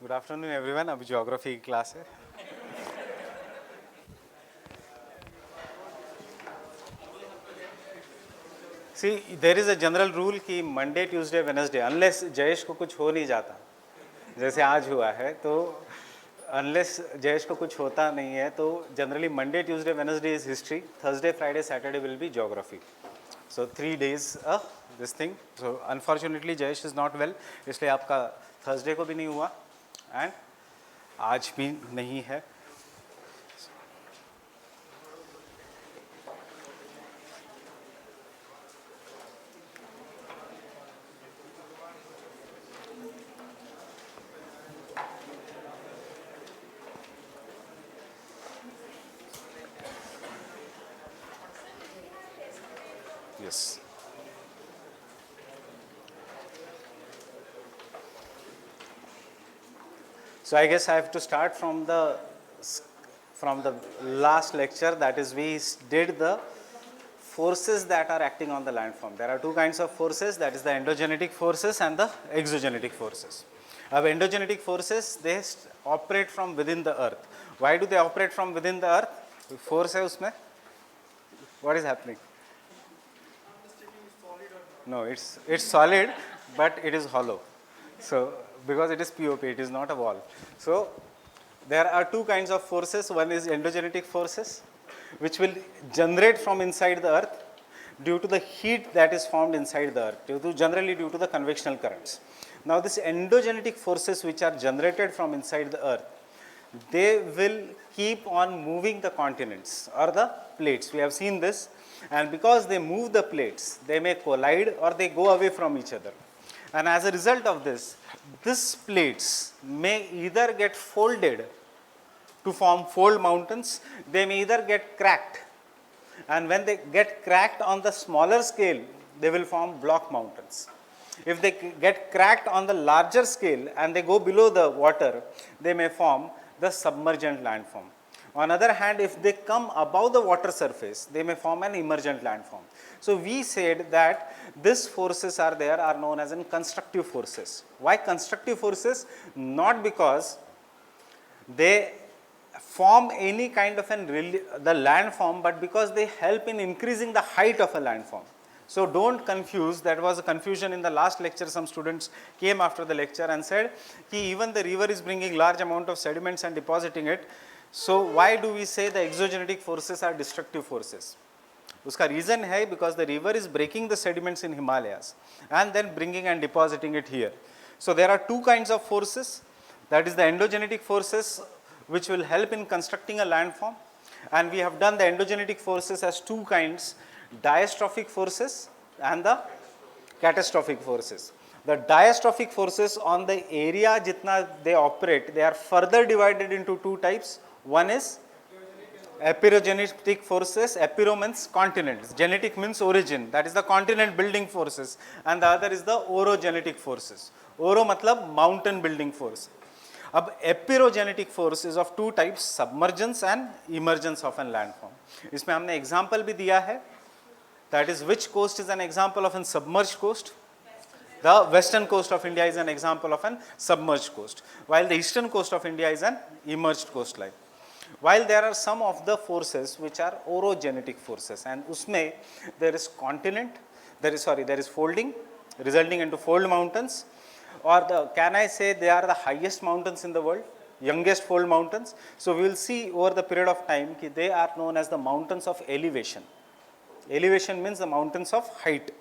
Good afternoon everyone. अभी geography की class है. See there is a general rule कि Monday Tuesday Wednesday unless Jayesh को कुछ हो नहीं जाता, जैसे आज हुआ है, तो अनलेस जयेश को कुछ होता नहीं है तो generally Monday Tuesday Wednesday is history, Thursday Friday Saturday will be geography. So 3 days this thing. So unfortunately Jayesh is not well, इसलिए आपका थर्सडे को भी नहीं हुआ एंड आज भी नहीं है. Yes. So I guess I have to start from the last lecture. That is, we did the forces that are acting on the landform. There are two kinds of forces. That is the endogenetic forces and the exogenetic forces. Now, endogenetic forces, they operate from within the earth. Why do they operate from within the earth? Force है उसमें. What is happening? No, it's solid, but it is hollow. So because it is POP, it is not a wall. So there are two kinds of forces. One is endogenetic forces, which will generate from inside the earth due to the heat that is formed inside the earth, generally due to the convectional currents. Now these endogenetic forces which are generated from inside the earth, they will keep on moving the continents or the plates. We have seen this, and because they move the plates, they may collide or they go away from each other. And as a result of this, these plates may either get folded to form fold mountains, they may either get cracked, and when they get cracked on the smaller scale, they will form block mountains. If they get cracked on the larger scale and they go below the water, they may form the submergent landform. On the other hand, if they come above the water surface, they may form an emergent landform. So we said that these forces are known as constructive forces. Why constructive forces? Not because they form any kind of the landform, but because they help in increasing the height of a landform. So don't confuse. That was a confusion in the last lecture. Some students came after the lecture and said that even the river is bringing large amount of sediments and depositing it. So why do we say the exogenetic forces are destructive forces? Uska reason hai because the river is breaking the sediments in Himalayas and then bringing and depositing it here. So there are two kinds of forces. That is the endogenetic forces, which will help in constructing a landform, and we have done the endogenetic forces as two kinds: diastrophic forces and the catastrophic forces. The diastrophic forces on the area jitna they operate, they are further divided into two types. One is epirogenetic forces. Epiro means continent, genetic means origin, that is the continent building forces, and the other is the orogenetic forces. Oro matlab mountain building force. अब epeirogenetic force is of two types, submergence and emergence of an landform. इसमें हमने example भी दिया है. That is which coast is an example of an submerge coast? The western coast of India is an example of an submerge coast, while the eastern coast of India is an emerged coastline. While there are some of the forces which are orogenetic forces, and usme there is continent, there is folding resulting into fold mountains, or can I say they are the highest mountains in the world, youngest fold mountains. So we will see over the period of time that they are known as the mountains of elevation. Elevation means the mountains of height.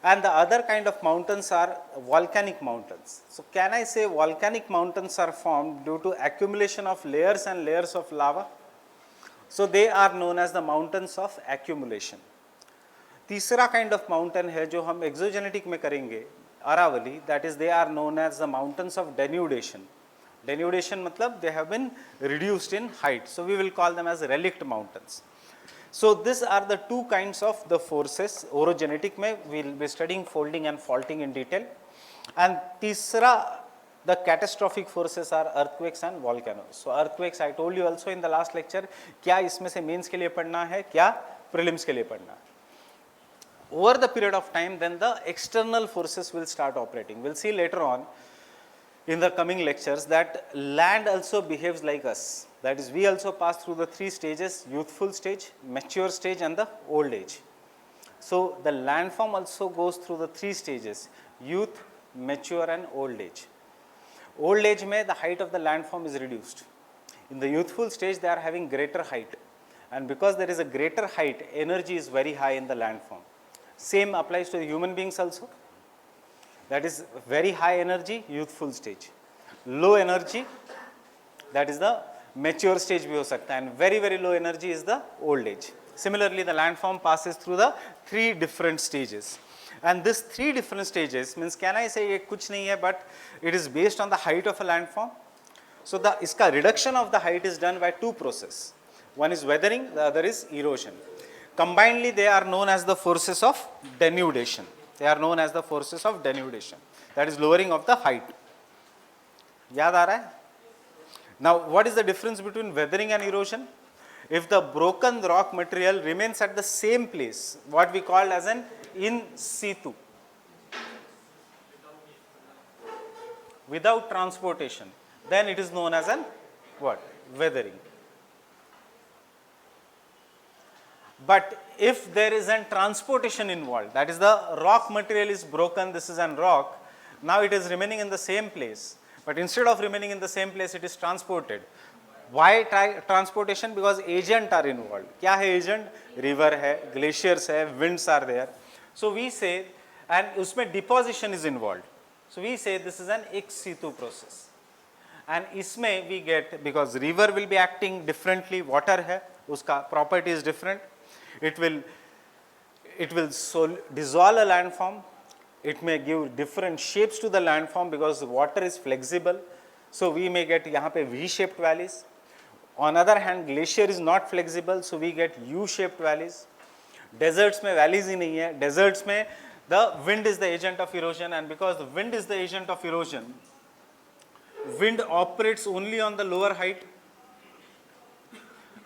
And the other kind of mountains are volcanic mountains. So can I say volcanic mountains are formed due to accumulation of layers and layers of lava? So they are known as the mountains of accumulation. तीसरा kind of mountain है जो हम exogenetic में करेंगे, Aravali, that is, they are known as the mountains of denudation. Denudation matlab they have been reduced in height, so we will call them as relict mountains. So these are the two kinds of the forces. Orogenetic में we will be studying folding and faulting in detail, and तीसरा the catastrophic forces are earthquakes and volcanoes. So earthquakes I told you also in the last lecture, क्या इसमें से mains के लिए पढ़ना है, क्या प्रीलिम्स के लिए पढ़ना है. Over the period of time, then the external forces will start operating. We'll see later on. in the coming lectures that land also behaves like us. That is, we also pass through the three stages: youthful stage, mature stage, and the old age. So the landform also goes through the three stages: youth, mature, and old age. Old age mein the height of the landform is reduced. In the youthful stage, they are having greater height, and because there is a greater height, energy is very high in the landform. Same applies to the human beings also. That is very high energy, youthful stage. Low energy, that is the mature stage bhi ho sakta hai, and very very low energy is the old age. Similarly, the landform passes through the three different stages. And this three different stages means, can I say ye kuch nahi hai, but it is based on the height of a landform. So the iska reduction of the height is done by two processes. One is weathering, the other is erosion. Combinedly, they are known as the forces of denudation. They are known as the forces of denudation. That is lowering of the height. Yaad aa raha hai? Now, what is the difference between weathering and erosion? If the broken rock material remains at the same place, what we call as an in situ, without transportation, then it is known as an what? Weathering. But if there is a transportation involved, that is the rock material is broken, this is an rock, now it is remaining in the same place, but instead of remaining in the same place, it is transported. Why transportation? Because agents are involved. Kya hai agent? River hai, glaciers hai, winds are there. So we say, and usme deposition is involved. So we say this is an ex situ process. And isme we get, because river will be acting differently, water hai, uska property is different. It will dissolve a landform. It may give different shapes to the landform because the water is flexible. So we may get yahan pe V-shaped valleys. On other hand, glacier is not flexible, so we get U-shaped valleys. Deserts mein valleys hi nahi hai. Deserts mein the wind is the agent of erosion, and because the wind is the agent of erosion, wind operates only on the lower height.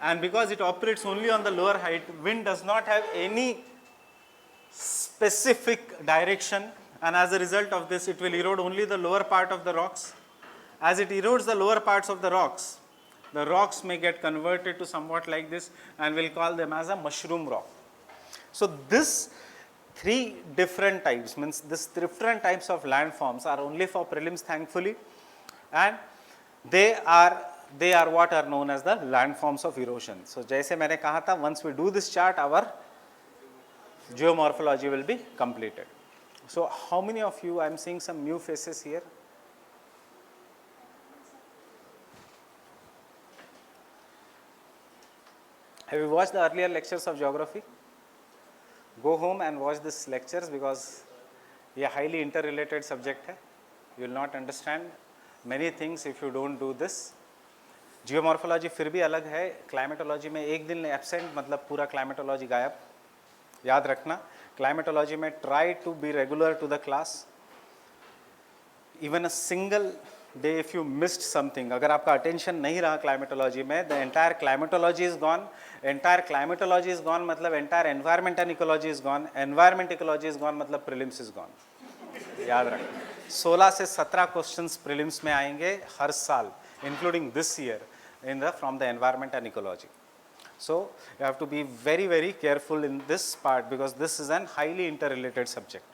And because it operates only on the lower height, wind does not have any specific direction, and as a result of this, it will erode only the lower part of the rocks. As it erodes the lower parts of the rocks may get converted to somewhat like this, and we'll call them as a mushroom rock. So this three different types, means this different types of landforms are only for prelims, thankfully, and they are what are known as the landforms of erosion. So jaise maine kaha tha, once we do this chart, our geomorphology will be completed. So how many of you, I am seeing some new faces here. Have you watched the earlier lectures of geography? Go home and watch these lectures, because ये highly interrelated subject है. You will not understand many things if you don't do this. Geomorphology फिर भी अलग है. Climatology में एक दिन absent मतलब पूरा क्लाइमेटोलॉजी गायब. याद रखना, क्लाइमेटोलॉजी में try to be regular to the class. Even a single day if you missed something, अगर आपका अटेंशन नहीं रहा क्लाइमेटोलॉजी में, the entire climatology is gone. Entire climatology is gone मतलब entire environment and ecology is gone. Environment ecology is gone मतलब prelims is gone. याद रखना, 16 से 17 क्वेश्चंस प्रीलिम्स में आएंगे हर साल, including this year from the environment and ecology. So you have to be very very careful in this part, because this is an highly interrelated subject.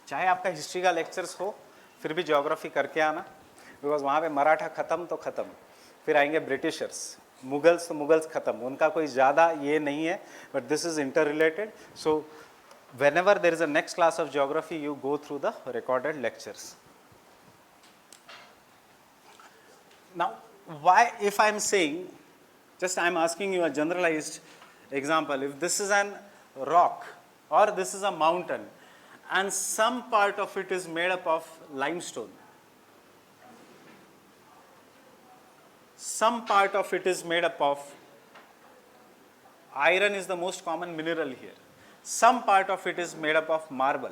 चाहे आपका history का lectures हो, फिर भी ज्योग्राफी करके आना, बिकॉज वहाँ पे मराठा ख़त्म तो ख़त्म, फिर आएंगे ब्रिटिशर्स, मुगल्स तो मुगल्स ख़त्म, उनका कोई ज़्यादा ये नहीं है, but this is inter related. So whenever there is a next class of geography, you go through the recorded lectures. Now, why, if I am saying, just I am asking you a generalized example, if this is an rock or this is a mountain and some part of it is made up of limestone, some part of it is made up of iron, is the most common mineral here. Some part of it is made up of marble,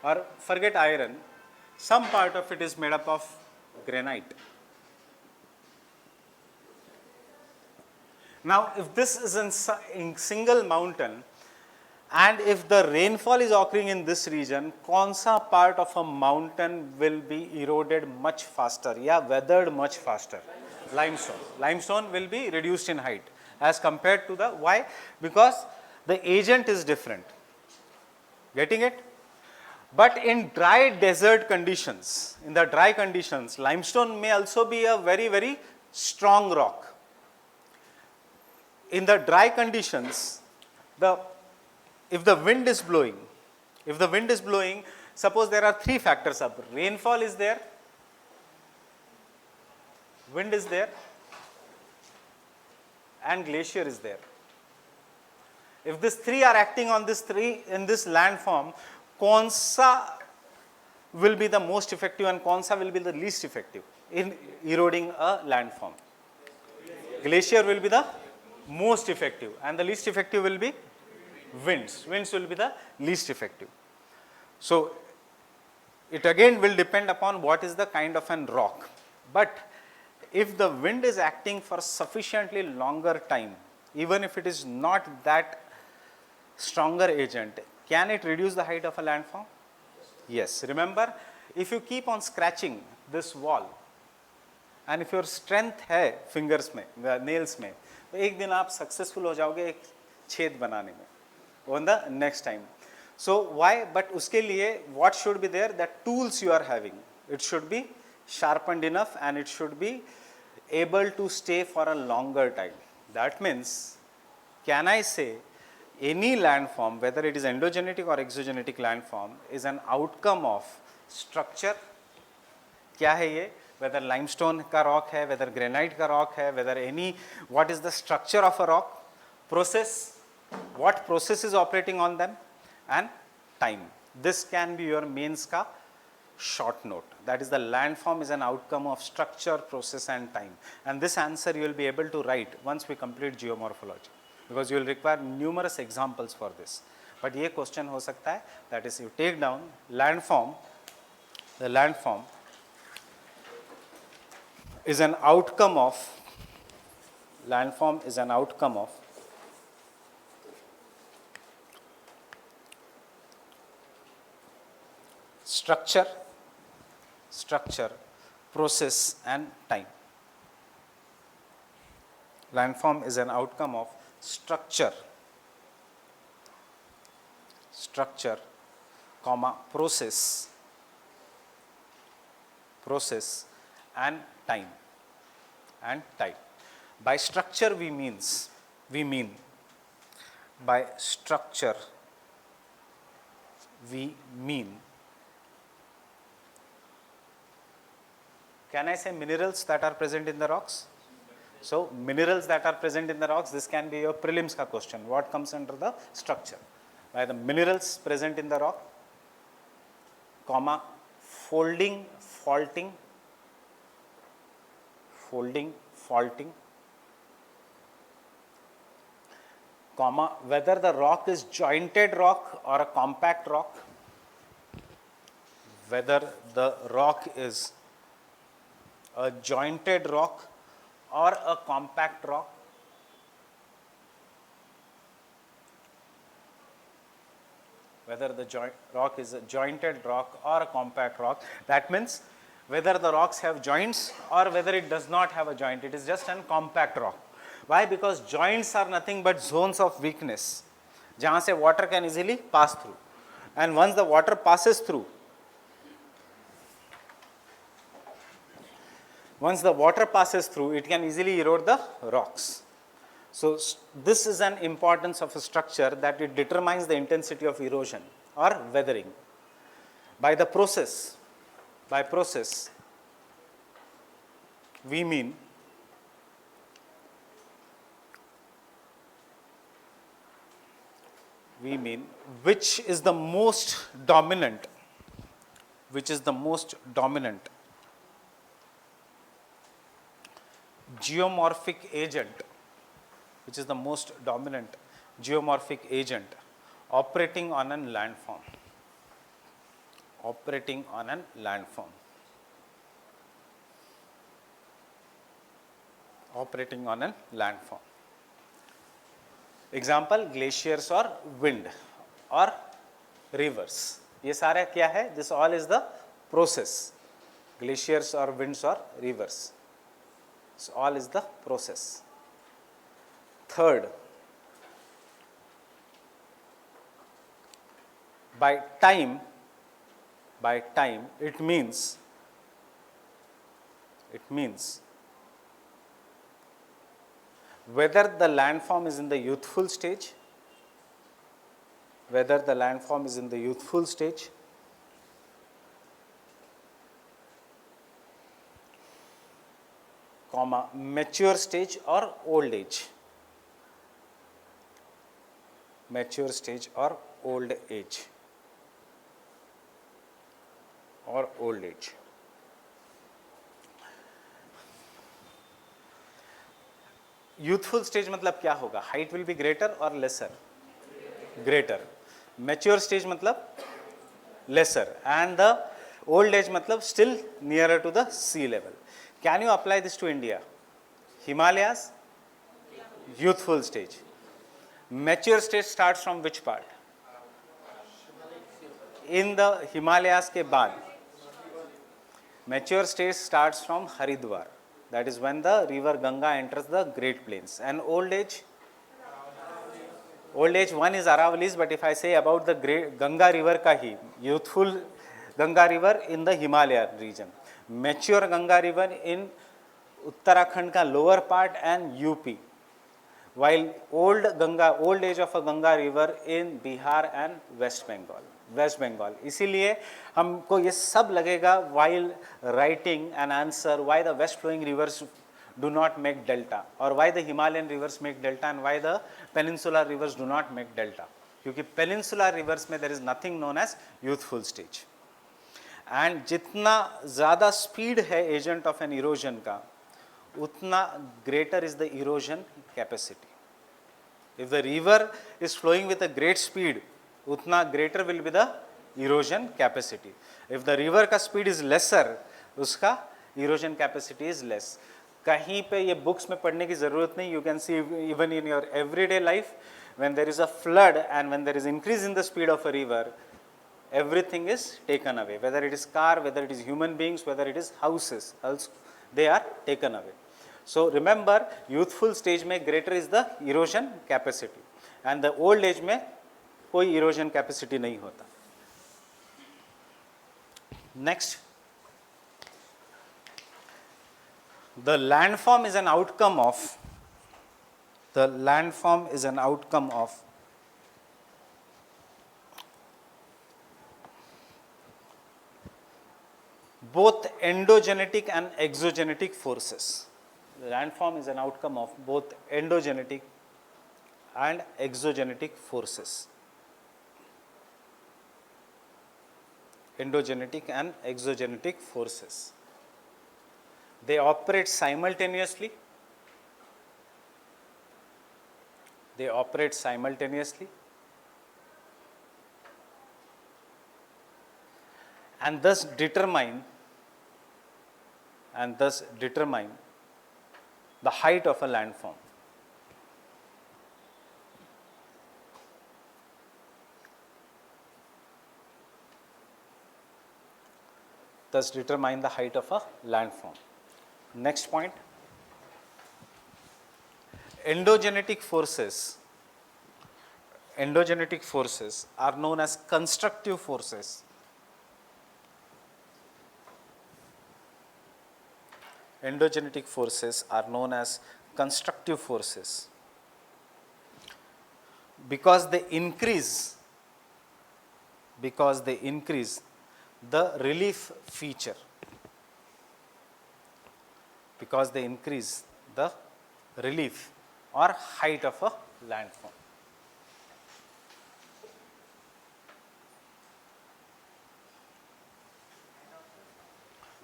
or forget iron, some part of it is made up of granite. Now, if this is in single mountain and if the rainfall is occurring in this region, कौन सा part of a mountain will be eroded much faster या weathered much faster? Limestone. Limestone will be reduced in height as compared to the, why? Because the agent is different. Getting it? But in dry desert conditions, in the dry conditions, limestone may also be a very, very strong rock. In the dry conditions, if the wind is blowing, suppose there are three factors up. Rainfall is there, wind is there, and glacier is there. If these three are acting on this in this landform, कौन सा will be the most effective and कौन सा will be the least effective in eroding a landform? Glacier will be the most effective and the least effective will be winds. Winds will be the least effective. So it again will depend upon what is the kind of an rock. But if the wind is acting for sufficiently longer time, even if it is not that stronger agent, can it reduce the height of a landform? Yes. Remember, if you keep on scratching this wall and if your strength है fingers में, nails में, तो एक दिन आप successful हो जाओगे एक छेद बनाने में on the next time. So why? But उसके लिए what should be there? The tools you are having, it should be sharpened enough and it should be able to stay for a longer time. That means, can I say any landform, whether it is endogenetic or exogenetic landform, is an outcome of structure? क्या है ये? Whether limestone का rock है, whether granite का rock है, whether any, what is the structure of a rock? Process, what process is operating on them, and time. This can be your mains का short note. That is, the landform is an outcome of structure, process and time. And this answer you will be able to write once we complete geomorphology, because you will require numerous examples for this. But ये question हो सकता है, that is, you take down landform, the landform is an outcome of, landform is an outcome of structure, process and time. Landform is an outcome of structure, comma, process and time. By structure we mean by structure we mean, can I say minerals that are present in the rocks? So minerals that are present in the rocks, this can be your prelims ka question. What comes under the structure? By the minerals present in the rock, comma, folding, faulting, comma, whether the rock is jointed rock or a compact rock, whether the rock is a jointed rock or a compact rock, whether the rock is a jointed rock or a compact rock. That means whether the rocks have joints or whether it does not have a joint, it is just a compact rock. Why? Because joints are nothing but zones of weakness, जहाँ से water can easily pass through, and once the water passes through, it can easily erode the rocks. So this is an importance of a structure, that it determines the intensity of erosion or weathering. By process we mean which is the most dominant geomorphic agent, operating on a landform. Example glaciers और wind और reverse, ये सारा क्या है, this all is the process, glaciers और winds और reverse, all is the process. Third, by time it means whether the landform is in the youthful stage, comma mature stage or old age, youthful stage मतलब क्या होगा, height will be greater और lesser, greater. Mature stage मतलब lesser, and the old age मतलब still nearer to the sea level. Can you apply this to India? Himalayas youthful stage. Mature stage start from which part? In the Himalayas के बाद mature stage starts from Haridwar. That is when the river Ganga enters the Great Plains. And old age one is Aravallis, but if I say about the Great Ganga River ka hi, youthful Ganga River in the Himalaya region, mature Ganga River in Uttarakhand ka lower part and UP, while old age of a Ganga River in Bihar and West Bengal. इसीलिए हमको ये सब लगेगा while writing an answer why the west flowing rivers do not make delta, or why the Himalayan rivers make delta, and why the peninsular rivers do not make delta. क्योंकि peninsular rivers में there is nothing known as youthful stage. and जितना ज़्यादा speed है agent of an erosion का, उतना greater is the erosion capacity. If the river is flowing with a great speed, उतना greater will be the erosion capacity. If the river का speed is lesser, उसका erosion capacity is less. कहीं पे ये books में पढ़ने की ज़रूरत नहीं. You can see even in your everyday life, when there is a flood and when there is increase in the speed of a river, everything is taken away. Whether it is car, whether it is human beings, whether it is houses, else they are taken away. So remember, youthful stage में greater is the erosion capacity, and the old age में कोई erosion capacity नहीं होता. Next, the landform is an outcome of both endogenetic and exogenetic forces. The landform is an outcome of both endogenetic and exogenetic forces. Endogenetic and exogenetic forces. They operate simultaneously. And thus determine the height of a landform. Thus determine the height of a landform. Next point, endogenetic forces are known as constructive forces. Endogenetic forces are known as constructive forces because they increase the relief feature. Because they increase the relief or height of a landform.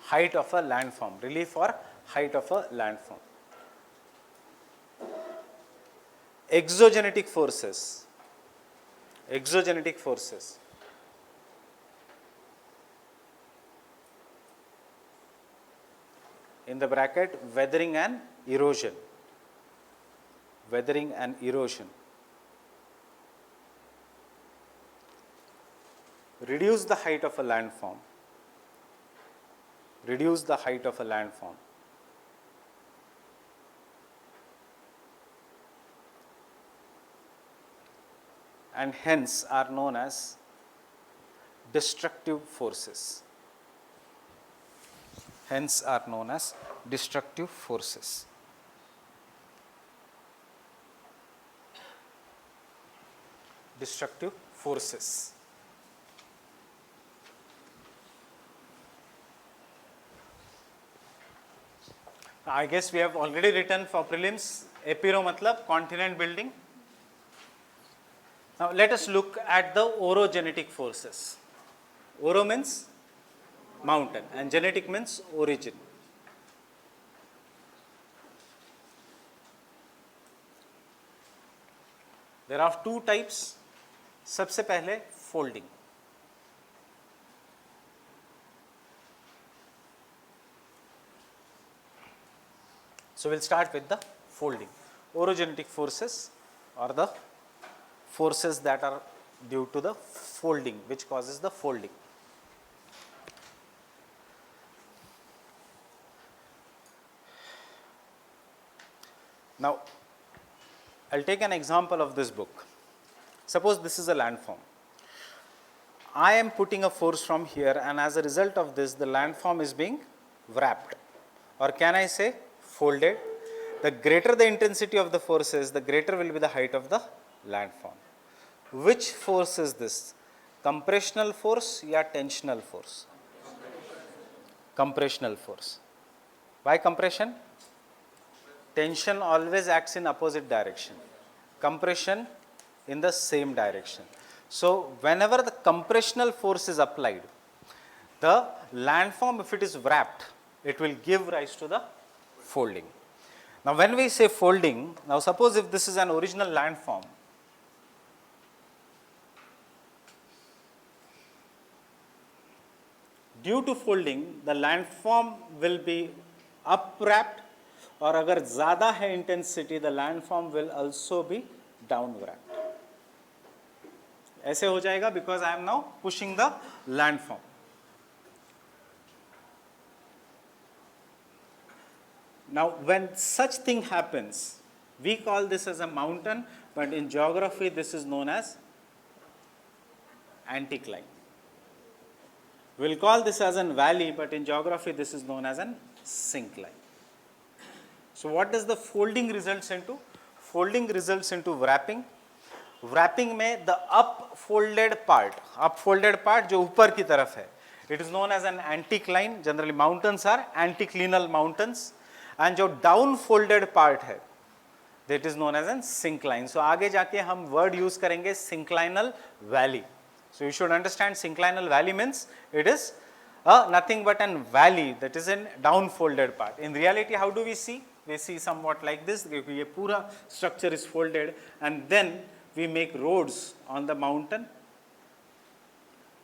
Height of a landform, relief or height of a landform. Exogenetic forces. In the bracket, weathering and erosion. reduce the height of a landform, reduce the height of a landform, and hence are known as destructive forces. Hence are known as destructive forces. Destructive forces. I guess we have already written for prelims, Epiro matlab continent building. Now let us look at the orogenetic forces. Oro means mountain and genetic means origin. There are two types. सबसे पहले folding. So we'll start with the folding. Orogenetic forces are the forces that are due to the folding, which causes the folding. Now, I'll take an example of this book. Suppose this is a landform. I am putting a force from here, and as a result of this, the landform is being wrapped. Or can I say folded? The greater the intensity of the force is, the greater will be the height of the landform. Which force is this? Compressional force or tensional force? Compressional force. Why compression? Tension always acts in opposite direction. Compression in the same direction. So whenever the compressional force is applied, the landform, if it is wrapped, it will give rise to the folding. Now when we say folding, now suppose if this is an original landform, due to folding, the landform will be upwrapped, और अगर ज़्यादा है intensity, the landform will also be downwrapped. ऐसे हो जाएगा because I am now pushing the landform. Now when such thing happens, we call this as a mountain, but in geography this is known as anticline. We will call this as a valley, but in geography this is known as an syncline. So what does the folding results into? Folding results into wrapping. Wrapping में the upfolded part जो ऊपर की तरफ है, it is known as an anticline. Generally mountains are anticlinal mountains, and जो downfolded part है, that is known as an syncline. So आगे जाके हम word use करेंगे synclinal valley. So you should understand synclinal valley means it is nothing but an valley that is in downfolded part. In reality, how do we see? We see somewhat like this. ये पूरा structure is folded, and then we make roads on the mountain,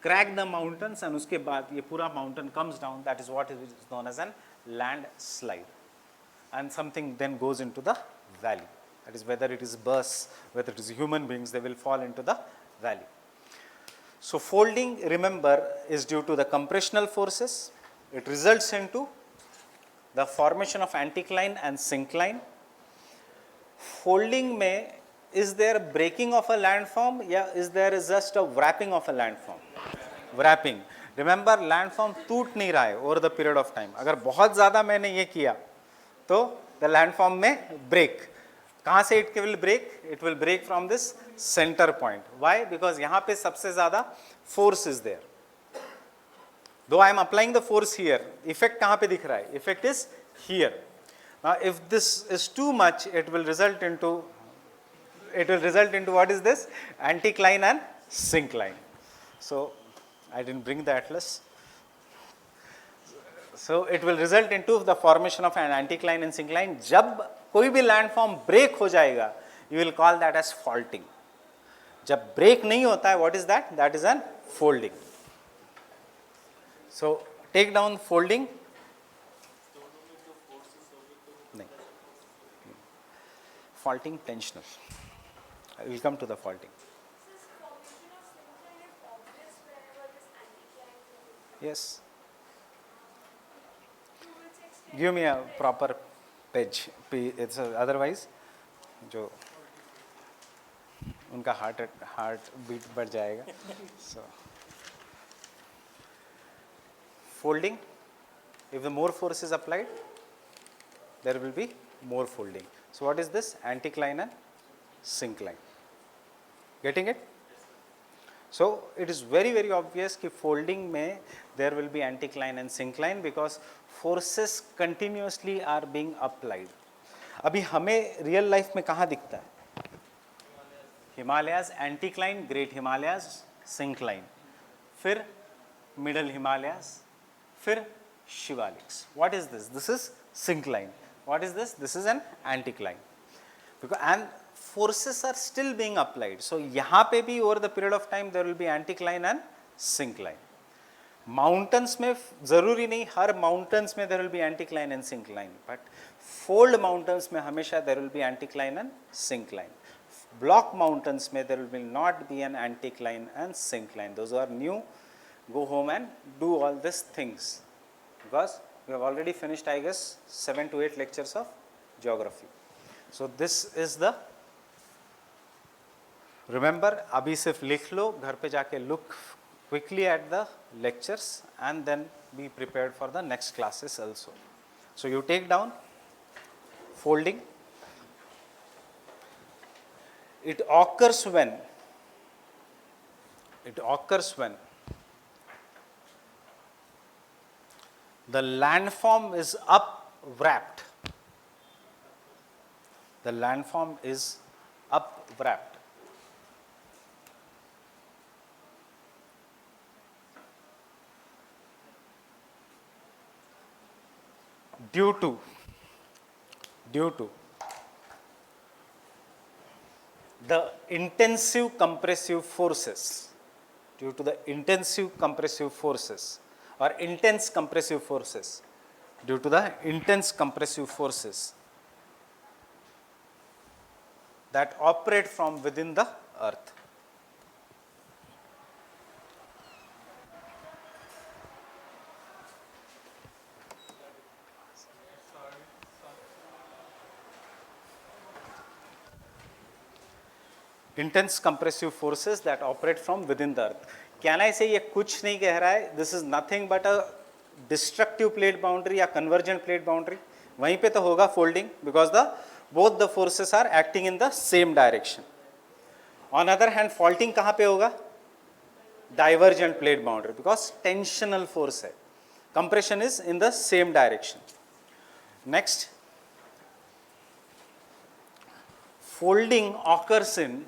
crack the mountains, and उसके बाद ये पूरा mountain comes down. That is what is known as an landslide, and something then goes into the valley. That is whether it is birds, whether it is human beings, they will fall into the valley. So folding, remember, is due to the compressional forces. It results into the formation of anticline and syncline. Folding में, is there breaking of a landform, या is there just a wrapping of a landform? Wrapping. Remember, landform टूट नहीं रहा है over the period of time. अगर बहुत ज़्यादा मैंने ये किया, तो the landform में break. कहाँ से it will break? It will break from this center point. Why? Because यहाँ पे सबसे ज़्यादा force is there. Though I am applying the force here, effect कहाँ पे दिख रहा है? Effect is here. Now, if this is too much, it will result into what is this? Anticline and syncline. So I didn't bring the atlas. So it will result into the formation of an anticline and syncline. जब कोई भी landform break हो जाएगा, you will call that as faulting. जब break नहीं होता है, what is that? That is an folding. So take down folding. नहीं. Faulting, tensional. I will come to the faulting. Yes. Give me a proper page. It's otherwise जो उनका heart beat बढ़ जाएगा. So folding, if the more force is applied, there will be more folding. So what is this? Anticline and syncline. Getting it? So it is very very obvious कि folding में there will be anticline and syncline because forces continuously are being applied. अभी हमें real life में कहाँ दिखता है? Himalayas anticline, Great Himalayas syncline, फिर Middle Himalayas, फिर Shivaliks. What is this? This is syncline. What is this? This is an anticline. Because and forces are still being applied. So यहाँ पे भी over the period of time there will be anticline and syncline. Mountains में ज़रूरी नहीं हर mountains में there will be anticline and syncline, but fold mountains में हमेशा there will be anticline and syncline. Block mountains में there will not be an anticline and syncline. Those who are new, go home and do all these things because we have already finished, I guess, 7 to 8 lectures of geography. So this is the, remember अभी सिर्फ लिख लो, घर पे जाके look quickly at the lectures and then be prepared for the next classes also. So you take down folding. It occurs when the landform is upwrapped. The landform is upwrapped. Due to the intensive compressive forces, due to the intensive compressive forces or intense compressive forces, due to the intense compressive forces that operate from within the earth. Intense compressive forces that operate from within the earth. Can I say ये कुछ नहीं कह रहा है? This is nothing but a destructive plate boundary या convergent plate boundary. वहीं पे तो होगा folding because both the forces are acting in the same direction. On other hand, faulting कहाँ पे होगा? Divergent plate boundary because tensional force है. Compression is in the same direction. Next, folding occurs in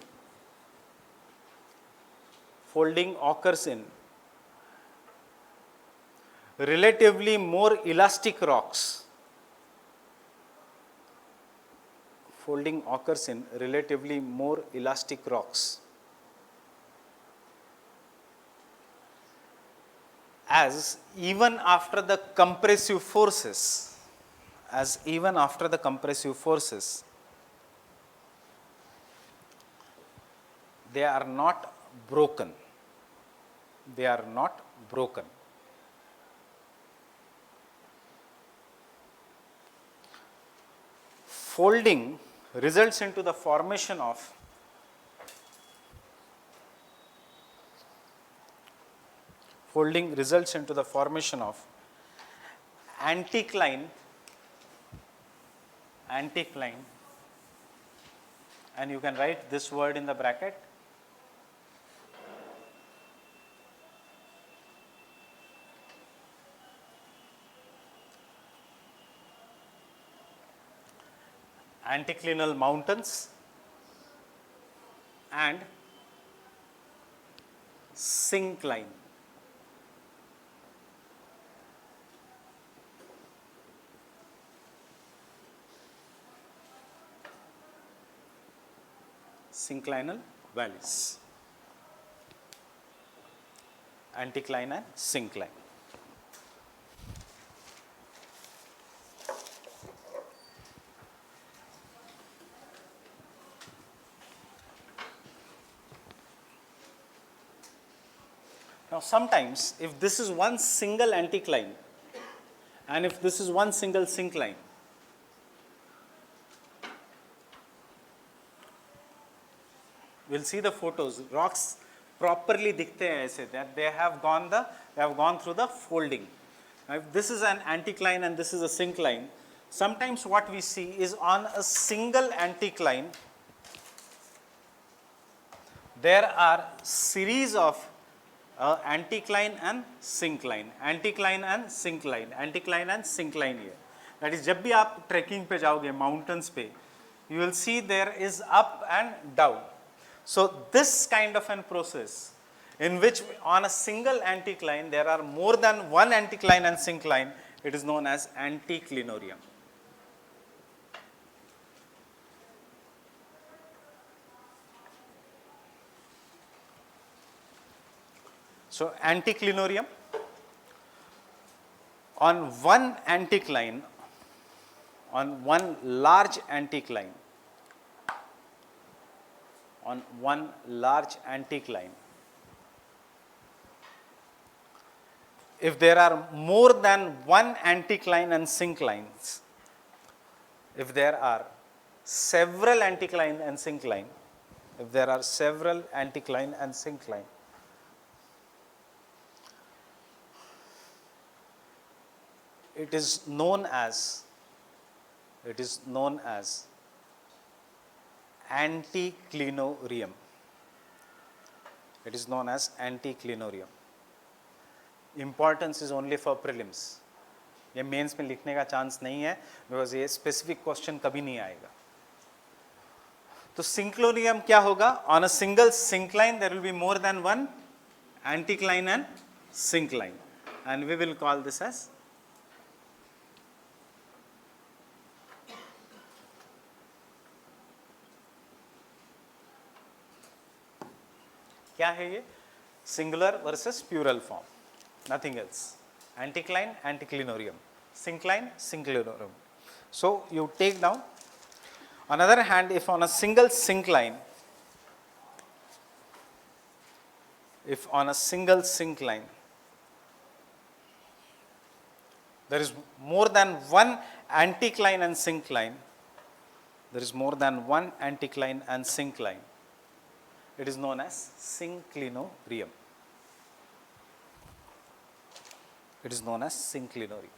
relatively more elastic rocks. Folding occurs in relatively more elastic rocks. As even after the compressive forces, they are not broken. Folding results into the formation of anticline, and you can write this word in the bracket, anticlinal mountains and syncline. Synclinal valleys. Anticline and syncline. Now sometimes if this is one single anticline and if this is one single syncline, we'll see the photos, rocks properly दिखते हैं ऐसे, that they have gone through the folding. Now if this is an anticline and this is a syncline, sometimes what we see is on a single anticline there are series of anticline and syncline, anticline and syncline, anticline and syncline here. That is, जब भी आप trekking पे जाओगे mountains पे, you will see there is up and down. So this kind of an process in which on a single anticline there are more than one anticline and syncline, it is known as anticlinorium. So anticlinorium, on one anticline, on one large anticline, on one large anticline, if there are more than one anticline and synclines, if there are several anticline and syncline, if there are several anticline and syncline, it is known as anticlinorium. It is known as anticlinorium. Importance is only for prelims. ये mains में लिखने का chance नहीं है, because ये specific question कभी नहीं आएगा. तो सिंक्लोनियम क्या होगा? On a single syncline there will be more than one anticline and syncline, and we will call this as क्या है ये? Singular versus plural form, nothing else. Anticline, anticlinorium. Syncline, synclinorium. So you take down. On the other hand, if on a single syncline, there is more than one anticline and syncline, it is known as synclinorium. It is known as synclinorium.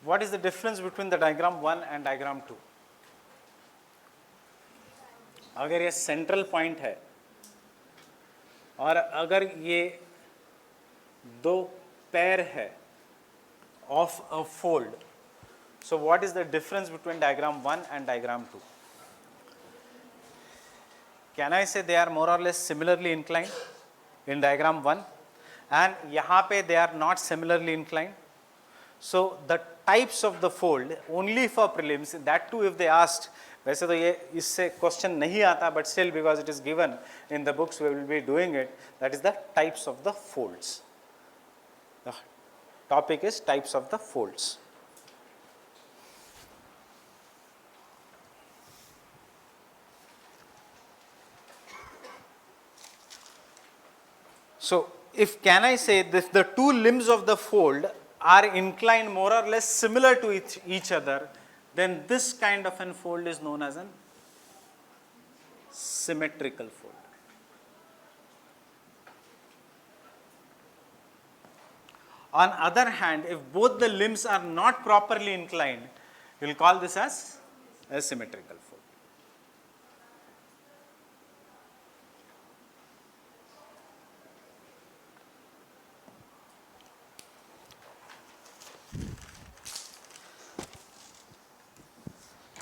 What is the difference between the diagram 1 and diagram 2? अगर ये central point है और अगर ये दो पैर है of a fold, so what is the difference between diagram 1 and diagram 2? Can I say they are more or less similarly inclined in diagram 1 and यहाँ पे they are not similarly inclined? So the types of the fold only for prelims, that too if they asked, वैसे तो ये इससे question नहीं आता, but still because it is given in the books we will be doing it. That is the types of the folds. The topic is types of the folds. So if can I say if the two limbs of the fold are inclined more or less similar to each other, then this kind of an fold is known as an symmetrical fold. On other hand, if both the limbs are not properly inclined, we will call this as asymmetrical fold.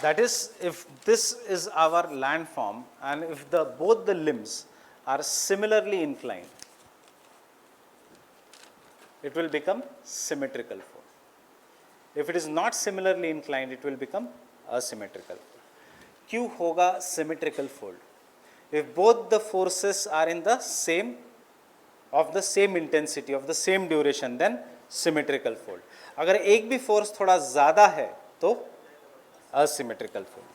That is, if this is our landform and if both the limbs are similarly inclined, it will become symmetrical fold. If it is not similarly inclined, it will become asymmetrical. Q hoga symmetrical fold. If both the forces are in the same, of the same intensity, of the same duration, then symmetrical fold. अगर एक भी force थोड़ा ज़्यादा है तो asymmetrical fold.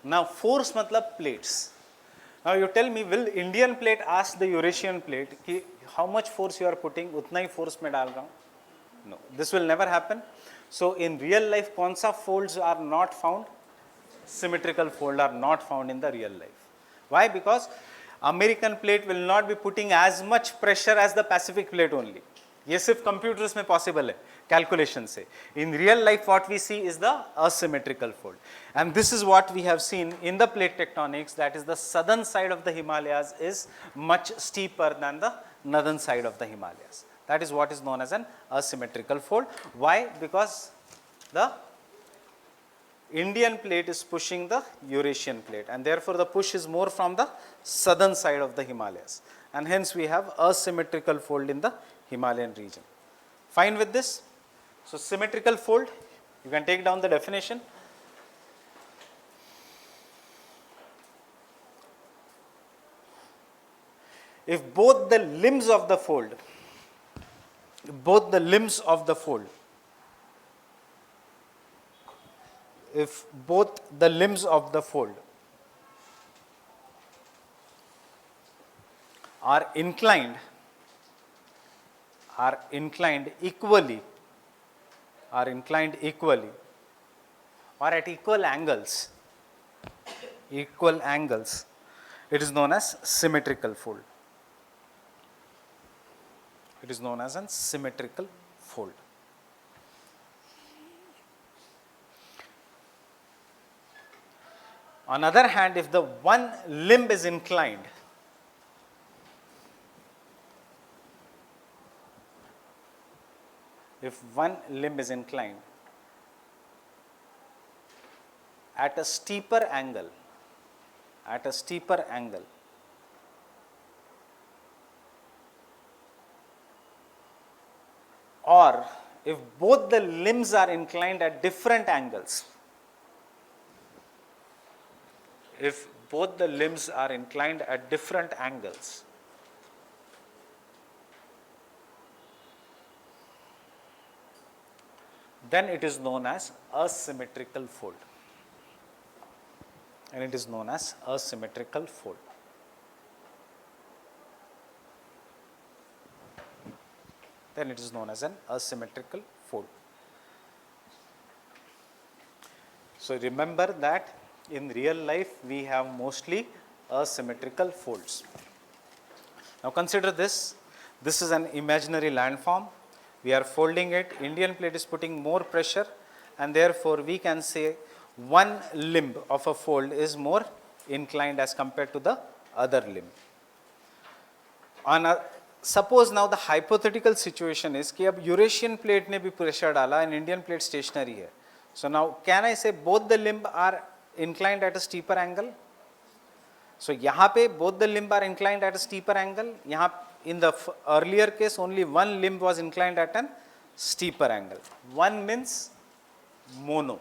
Now force मतलब plates. Now you tell me, will Indian plate ask the Eurasian plate कि how much force you are putting, उतना ही force मैं डाल रहा हूँ? No, this will never happen. So in real life, कौन सा folds are not found? Symmetrical fold are not found in the real life. Why? Because American plate will not be putting as much pressure as the Pacific plate only. ये सिर्फ computers में possible है, calculation से. In real life, what we see is the asymmetrical fold. And this is what we have seen in the plate tectonics, that is the southern side of the Himalayas is much steeper than the northern side of the Himalayas. That is what is known as an asymmetrical fold. Why? Because the Indian plate is pushing the Eurasian plate, and therefore the push is more from the southern side of the Himalayas, and hence we have asymmetrical fold in the Himalayan region. Fine with this? So symmetrical fold, you can take down the definition. If both the limbs of the fold, if both the limbs of the fold are inclined equally or at equal angles, it is known as symmetrical fold. It is known as a symmetrical fold. On the other hand, if the one limb is inclined, at a steeper angle, or if both the limbs are inclined at different angles, then it is known as asymmetrical fold. So remember that in real life we have mostly asymmetrical folds. Now consider this. This is an imaginary landform. We are folding it. Indian plate is putting more pressure, and therefore we can say one limb of a fold is more inclined as compared to the other limb. Suppose now the hypothetical situation is कि अब Eurasian plate ने भी pressure डाला and Indian plate stationary है. So now can I say both the limb are inclined at a steeper angle? So यहाँ पे both the limb are inclined at a steeper angle. यहाँ in the earlier case only one limb was inclined at a steeper angle. One means mono.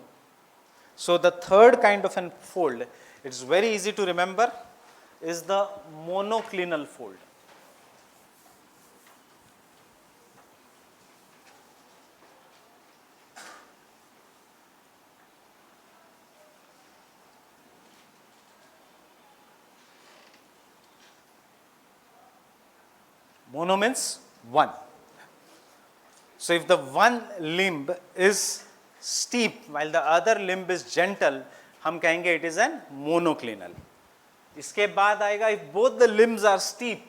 So the third kind of an fold, it's very easy to remember, is the monoclinal fold. Mono means one. So if the one limb is steep while the other limb is gentle, हम कहेंगे it is an monoclinal. इसके बाद आएगा if both the limbs are steep,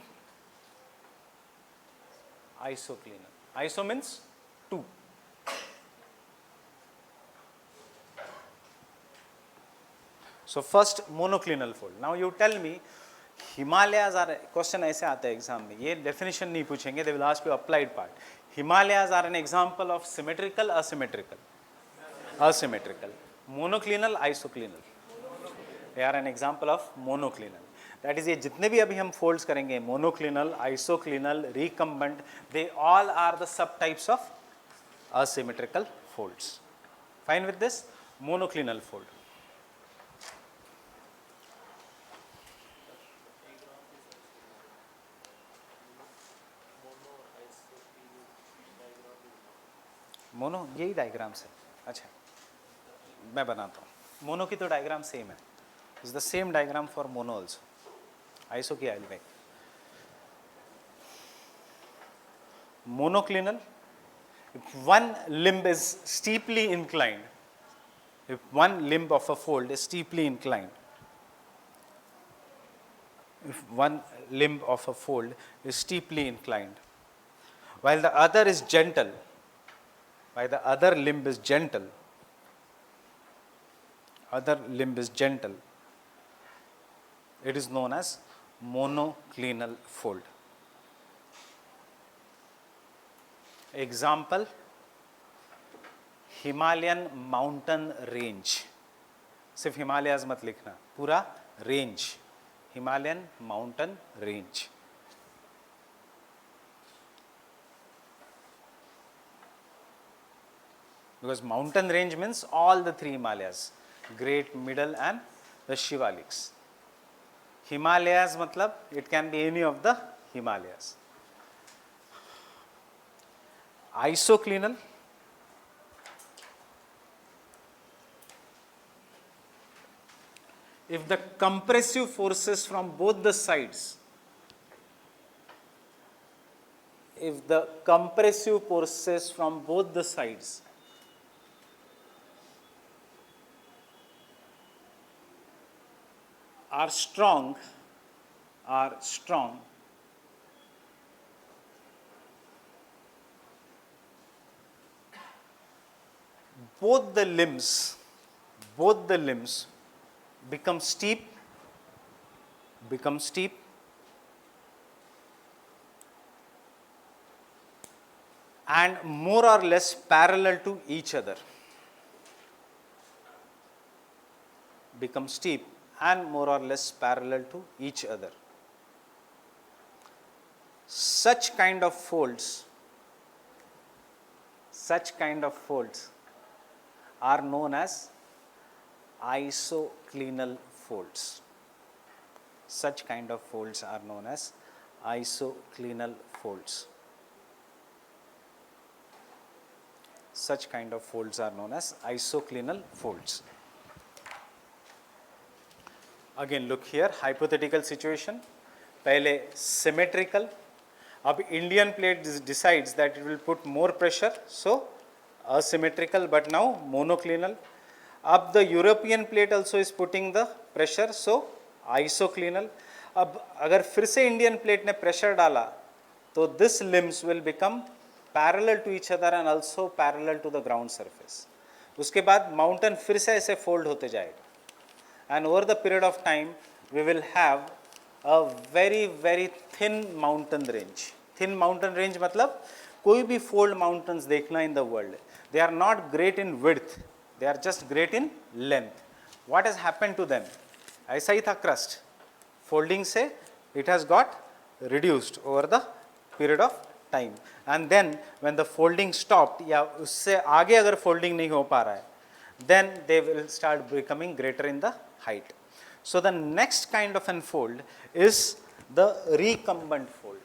isoclinal. Iso means two. So first monoclinal fold. Now you tell me, Himalayas are, question ऐसे आता है exam में, ये definition नहीं पूछेंगे, they will ask you applied part. Himalayas are an example of symmetrical, asymmetrical. Monoclinal, isoclinal? They are an example of monoclinal. That is, ये जितने भी अभी हम फोल्ड्स करेंगे, monoclinal, isoclinal, recumbent, they all are the sub types of asymmetrical folds. Fine with this? Monoclinal fold. Mono, यही diagrams है. अच्छा, मैं बनाता हूँ. मोनो की तो डायग्राम सेम है. Is the same diagram for mono also. Iso की I will make. Monoclinal, if one limb is steeply inclined, if one limb of a fold is steeply inclined, if one limb of a fold is steeply inclined, while the other is gentle, while the other limb is gentle, other limb is gentle, it is known as monoclinal fold. Example, Himalayan mountain range. सिर्फ हिमालयाज मत लिखना, पूरा range. Himalayan mountain range. Because mountain range means all the three Himalayas, great, middle and the Shivaliks. Himalayas matlab it can be any of the Himalayas. Isoclinal, if the compressive forces from both the sides, if the compressive forces from both the sides are strong, both the limbs become steep and more or less parallel to each other. Become steep and more or less parallel to each other. Such kind of folds are known as isoclinal folds. Such kind of folds are known as isoclinal folds. Such kind of folds are known as isoclinal folds. Again, look here, hypothetical situation. पहले symmetrical. अब Indian plate decides that it will put more pressure, so asymmetrical, but now monoclinal. अब the European plate also is putting the pressure, so isoclinal. अब अगर फिर से Indian plate ने pressure डाला, तो this limbs will become parallel to each other and also parallel to the ground surface. उसके बाद mountain फिर से ऐसे fold होते जाएगा. And over the period of time, we will have a very very thin mountain range. Thin mountain range मतलब कोई भी fold mountains देखना in the world, they are not great in width, they are just great in length. What has happened to them? ऐसा ही था crust. Folding से it has got reduced over the period of time. And then when the folding stopped, या उससे आगे अगर folding नहीं हो पा रहा है, then they will start becoming greater in the height. So the next kind of unfold is the recumbent fold.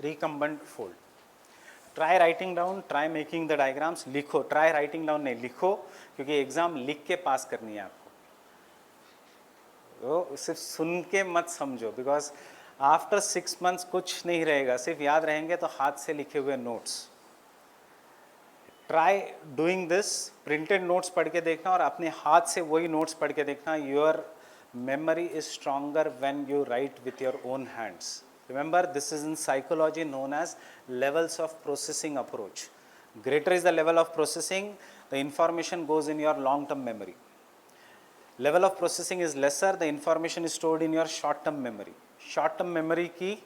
Recumbent fold. Try writing down, try making the diagrams. लिखो, try writing down नहीं, लिखो, क्योंकि exam लिख के पास करनी है आपको. तो सिर्फ सुन के मत समझो, बिकॉज आफ्टर 6 months कुछ नहीं रहेगा, सिर्फ याद रहेंगे तो हाथ से लिखे हुए notes. Try doing this. Printed notes पढ़ के देखना और अपने हाथ से वही नोट्स पढ़ के देखना. Your memory is stronger when you write with your own hands. Remember, this is in psychology known as levels of processing approach. Greater is the level of processing, the information goes in your long term memory. Level of processing is lesser, the information is stored in your short term memory. Short term memory की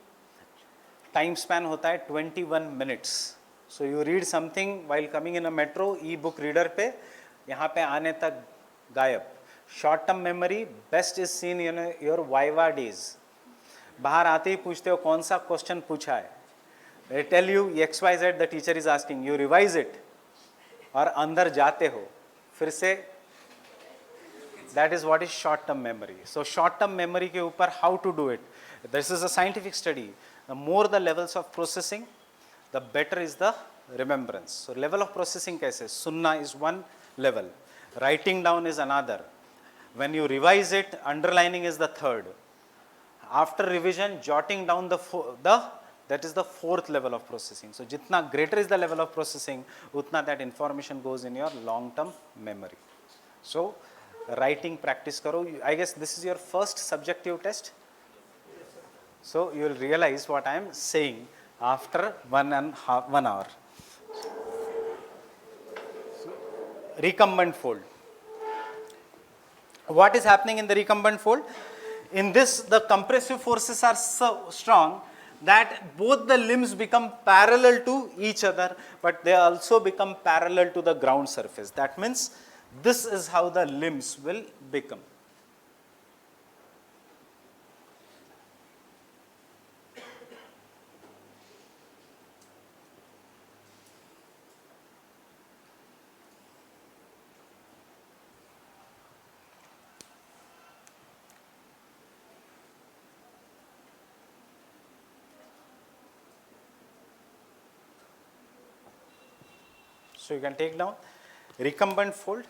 time span होता है 21 minutes. So you read something while coming in a metro, e-book reader पे यहाँ पे आने तक गायब. Short term memory best is seen in your Viva days. बाहर आते ही पूछते हो कौन सा क्वेश्चन पूछा है. They tell you XYZ the teacher is asking, you revise it और अंदर जाते हो फिर से. That is what is short term memory. So short term memory के ऊपर how to do it. This is a scientific study. The more the levels of processing, the better is the remembrance. So level of processing कैसे? सुनना is one level, writing down is another. When you revise it, underlining is the third. After revision, jotting down that is the fourth level of processing. So जितना greater is the level of processing, उतना that information goes in your long-term memory. So writing practice करो. I guess this is your first subjective test. So you will realize what I am saying after 1 hour. Recumbent fold. What is happening in the recumbent fold? In this, the compressive forces are so strong that both the limbs become parallel to each other, but they also become parallel to the ground surface. That means this is how the limbs will become. So you can take down recumbent fold.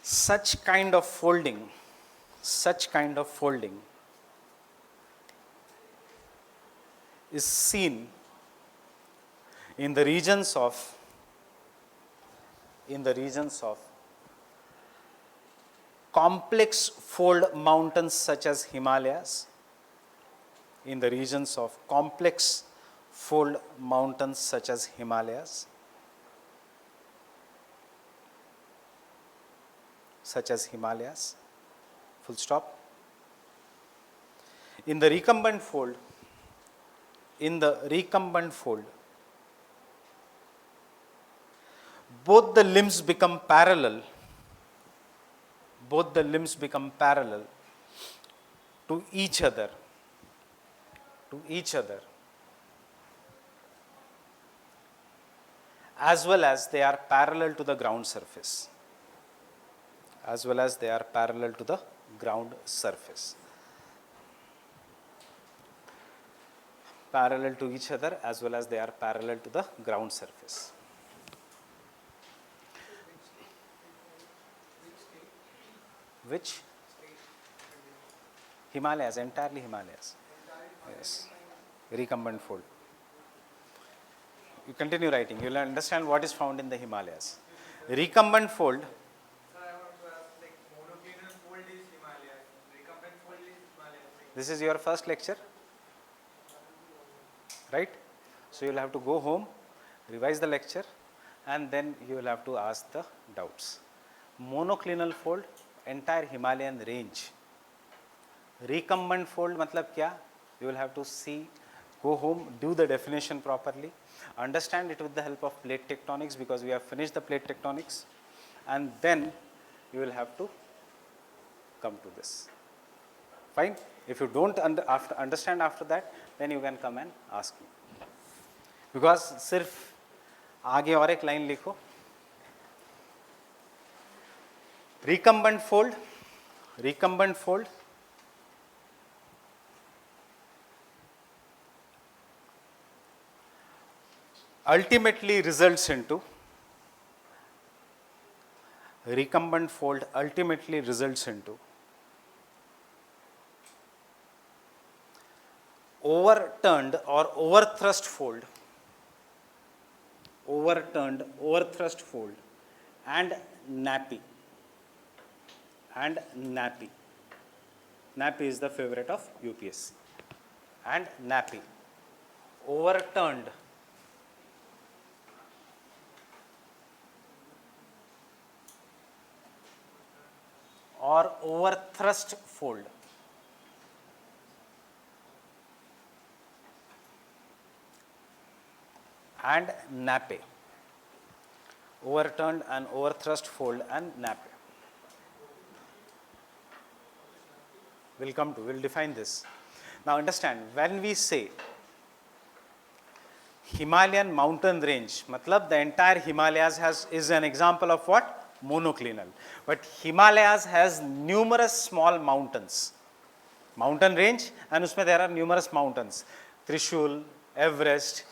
Such kind of folding is seen in the regions of complex fold mountains such as Himalayas, in the regions of complex fold mountains such as Himalayas, full stop. In the recumbent fold, both the limbs become parallel to each other, as well as they are parallel to the ground surface. Parallel to each other as well as they are parallel to the ground surface. Which? Himalayas, entirely Himalayas. Yes. Recumbent fold. You continue writing, you will understand what is found in the Himalayas. Recumbent fold. Sir, I want to ask, like, monoclinal fold is Himalayas, recumbent fold is Himalayas. This is your first lecture, right? So you will have to go home, revise the lecture, and then you will have to ask the doubts. Monoclinal fold, entire Himalayan range. Recumbent fold matlab kya? You will have to see, go home, do the definition properly, understand it with the help of plate tectonics, because we have finished the plate tectonics, and then you will have to come to this. Fine? If you don't understand after that, then you can come and ask me. Because सिर्फ आगे और एक line लिखो. Recumbent fold ultimately results into overturned or overthrust fold and nappy. Nappy is the favorite of UPSC. And nappy. overturned or overthrust fold. And nappe. Overturned and overthrust fold and nappe. We'll define this. Now understand, when we say Himalayan mountain range, matlab the entire Himalayas is an example of what? Monoclinal. But Himalayas has numerous small mountains. Mountain range, and उसमें there are numerous mountains. Trishul, Everest,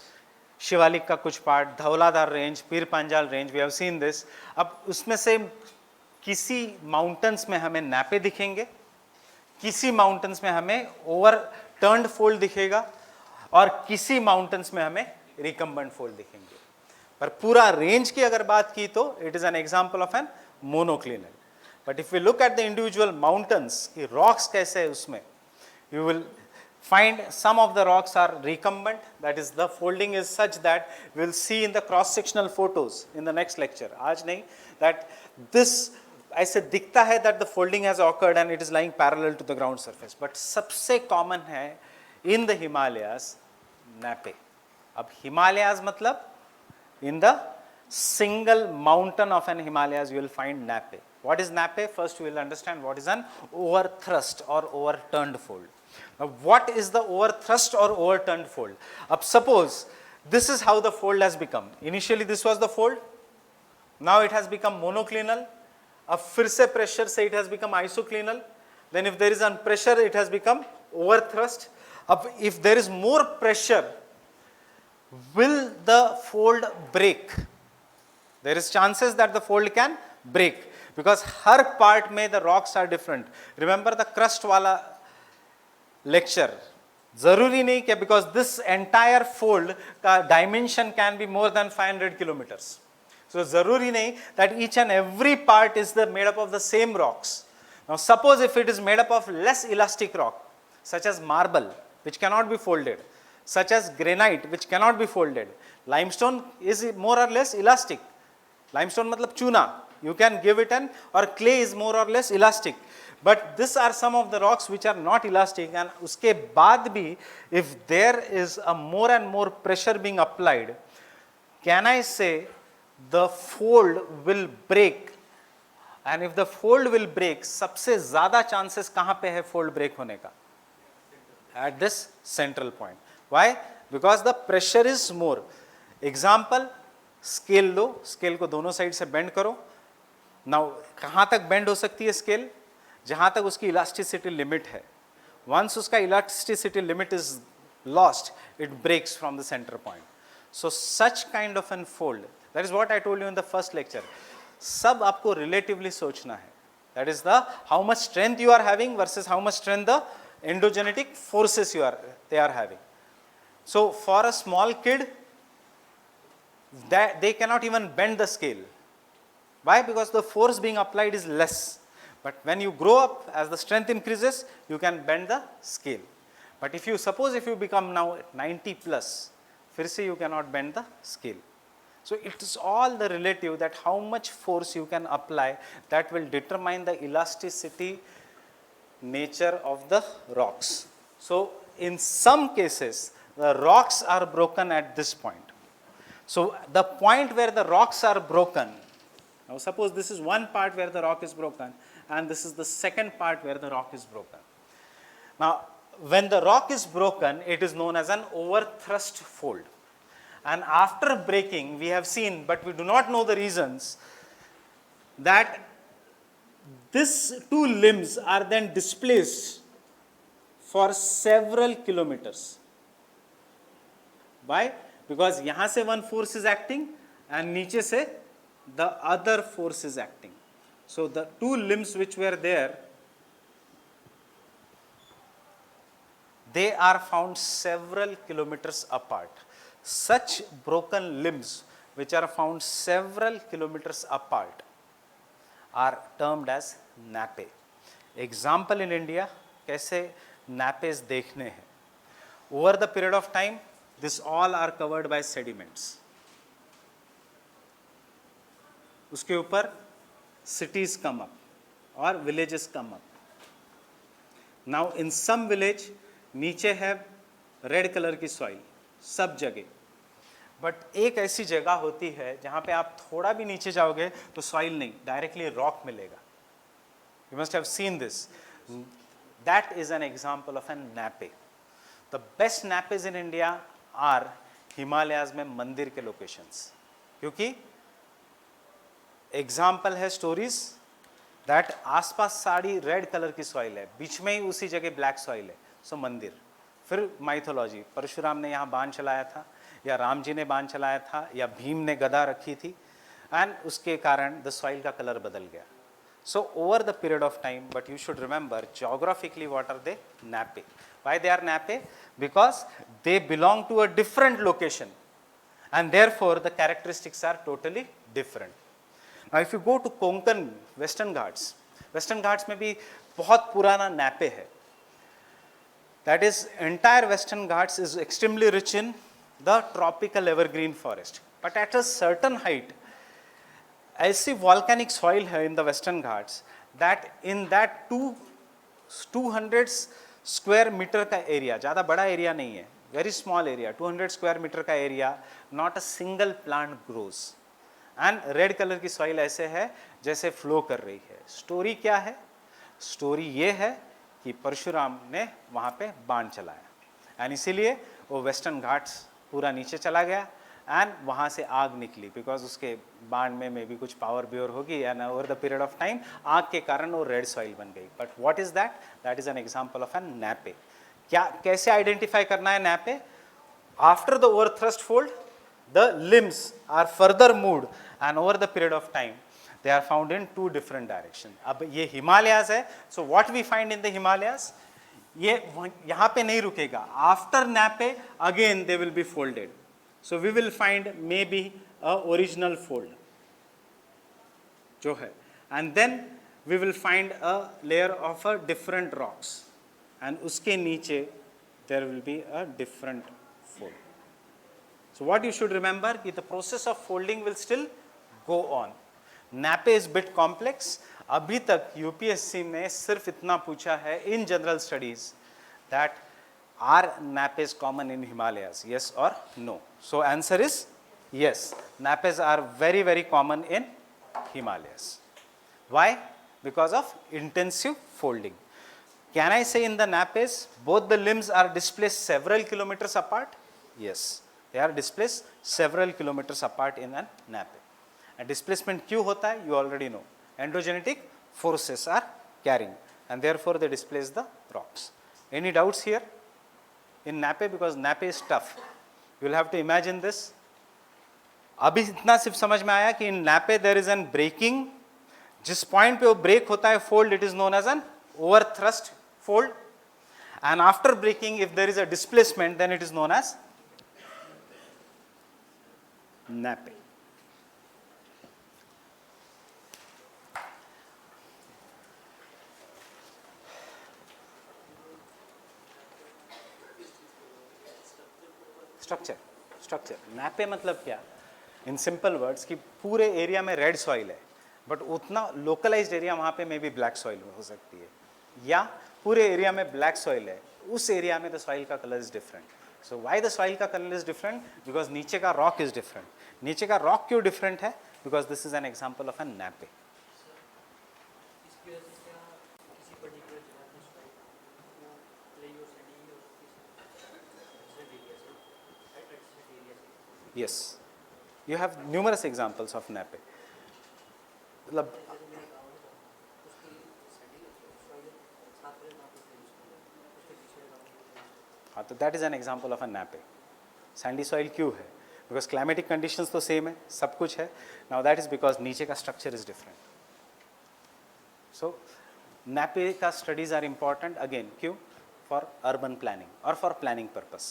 Shivalik का कुछ part, Dhauladhar range, Pir Panjal range, we have seen this. अब उसमें से किसी mountains में हमें नापे दिखेंगे, किसी माउंटेन्स में हमें ओवर टर्न्ड फोल्ड दिखेगा और किसी माउंटेन्स में हमें रिकम्बेंट फोल्ड दिखेंगे. पर पूरा रेंज की अगर बात की तो it is an example of an monoclinal. But if you look at the individual mountains की रॉक्स कैसे है, उसमें you will find some of the rocks are recumbent, that is the folding is such that we will see in the cross sectional photos in the next lecture, aaj nahi, that this ऐसे दिखता है that the folding has occurred and it is lying parallel to the ground surface, but सबसे common है in the Himalayas nappe. अब Himalayas मतलब in the single mountain of an Himalayas you will find nappe. What is nappe? First we will understand what is an overthrust or overturned fold. Now, what is the overthrust or overturned fold? अब suppose this is how the fold has become. Initially this was the fold. Now it has become monoclinal. अब फिर से pressure से it has become isoclinal. Then if there is an pressure it has become overthrust. अब if there is more pressure, will the fold break? There is chances that the fold can break because her part में the rocks are different. Remember the crust वाला lecture, जरूरी नहीं कि because this entire fold का dimension can be more than 500 kilometres, so जरूरी नहीं that each and every part is the made up of the same rocks. Now suppose if it is made up of less elastic rock such as marble which cannot be folded, such as granite which cannot be folded, limestone is more or less elastic. Limestone matlab chuna, you can give it an, or clay is more or less elastic. But these are some of the rocks which are not elastic, and uske baad bhi if there is a more and more pressure being applied, can I say the fold will break? And if the fold will break, सबसे ज़्यादा chances कहाँ पे है fold break होने का? At this central point. Why? Because the pressure is more. Example, scale low, scale को दोनों side से bend करो. Now कहाँ तक bend हो सकती है scale? जहाँ तक उसकी इलास्टिसिटी लिमिट है. वंस उसका elasticity limit is lost, it breaks from the centre point. So such kind of an fold, that is what I told you in the first lecture. सब आपको रिलेटिवली सोचना है. That is the how much strength you are having versus how much strength the endogenetic forces they are having. So for a small kid, they cannot even bend the scale. Why? Because the force being applied is less. But when you grow up, as the strength increases, you can bend the scale. But if you suppose if you become now 90 plus, फिर से you cannot bend the scale. So it is all the relative that how much force you can apply, that will determine the elasticity nature of the rocks. So in some cases, the rocks are broken at this point. So the point where the rocks are broken, now suppose this is one part where the rock is broken, and this is the second part where the rock is broken. Now, when the rock is broken, it is known as an overthrust fold. And after breaking, we have seen, but we do not know the reasons, that these two limbs are then displaced for several kilometers. Why? Because यहाँ से one force is acting and नीचे से the other force is acting. So the two limbs which were there, they are found several kilometers apart. Such broken limbs which are found several kilometers apart are termed as nappe. Example in India, कैसे nappes देखने हैं. Over the period of time, This all are covered by sediments. उसके ऊपर cities come up or villages come up. Now in some village नीचे है red colour की soil सब जगह, बट एक ऐसी जगह होती है जहाँ पे आप थोड़ा भी नीचे जाओगे तो सॉइल नहीं, डायरेक्टली रॉक मिलेगा. You must have seen this. That is an example of a nappe. The best nappes in India are Himalayas में मंदिर के लोकेशंस, क्योंकि एग्जाम्पल है स्टोरीज दैट आसपास सारी रेड कलर की सॉइल है, बीच में ही उसी जगह ब्लैक सॉइल है, सो मंदिर. फिर माइथोलॉजी, परशुराम ने यहाँ बाण चलाया था, या राम जी ने बाण चलाया था, या भीम ने गदा रखी थी, एंड उसके कारण द सॉइल का कलर बदल गया. So over the period of time, but you should remember geographically what are they? Nappe. Why they are nappe? Because they belong to a different location and therefore the characteristics are totally different. Now if you go to Konkan, Western Ghats में भी बहुत पुराना nappe है. That is, entire Western Ghats is extremely rich in the tropical evergreen forest, but at a certain height ऐसी volcanic soil है in the western Ghats that in that 200 square metre का area, ज़्यादा बड़ा एरिया नहीं है, very small area, 200 square metre का area, not a single plant grows. And red colour की soil ऐसे है जैसे फ्लो कर रही है. स्टोरी क्या है? स्टोरी ये है कि परशुराम ने वहाँ पे बाण चलाया, एंड इसीलिए वो वेस्टर्न घाट्स पूरा नीचे चला गया, एंड वहाँ से आग निकली, बिकॉज उसके बाण में भी कुछ पावर ब्योर होगी, and over the period of time आग के कारण वो रेड सॉइल बन गई. But what is that? That is an example of an nappe. क्या कैसे आइडेंटिफाई करना है nappe? After the over thrust fold the limbs are further moved, and over the period of time they are found in 2 different direction. अब ये हिमालयाज है, so what we find in the Himalayas, ये यहाँ पे नहीं रुकेगा. After nappe again they will be folded. So we will find maybe a original fold जो है, and then we will find a layer of a different rocks, and उसके नीचे there will be a different fold. So what you should remember कि the process of folding will still go on. Nappe is bit complex. अभी तक UPSC में सिर्फ इतना पूछा है in general studies that are nappes common in Himalayas, yes or no? So answer is yes, nappes are very very common in Himalayas. Why? Because of intensive folding. Can I say in the nappes both the limbs are displaced several kilometers apart? Yes, they are displaced several kilometers apart in a nappe. And displacement क्यों होता है? You already know. Endogenetic forces are carrying, and therefore they displace the rocks. Any doubts here? In nappe, because nappe is tough, you will have to imagine this. अभी इतना सिर्फ समझ में आया कि in nappe there is an breaking, जिस point पे वो ब्रेक होता है fold, it is known as an over thrust fold, and after breaking if there is a displacement then it is known as nappe. Structure nappe मतलब क्या? In simple words कि पूरे area में red soil है, but उतना localised area वहाँ पे may be black soil हो सकती है, या पूरे एरिया में ब्लैक सॉइल है, उस एरिया में द सॉइल का colour is different. So why the soil का कलर इज डिफरेंट? बिकॉज नीचे का रॉक इज डिफरेंट. नीचे का रॉक क्यों डिफरेंट है? Because this is an example of an nappe. Yes, you have numerous examples of nappe. मतलब हाँ, तो that is an example of a nappe. Sandy soil क्यों है? Because climatic conditions तो same है, सब कुछ है. Now that is because नीचे का structure is different. So nappe का studies are important again. क्यों? For urban planning or for planning purpose,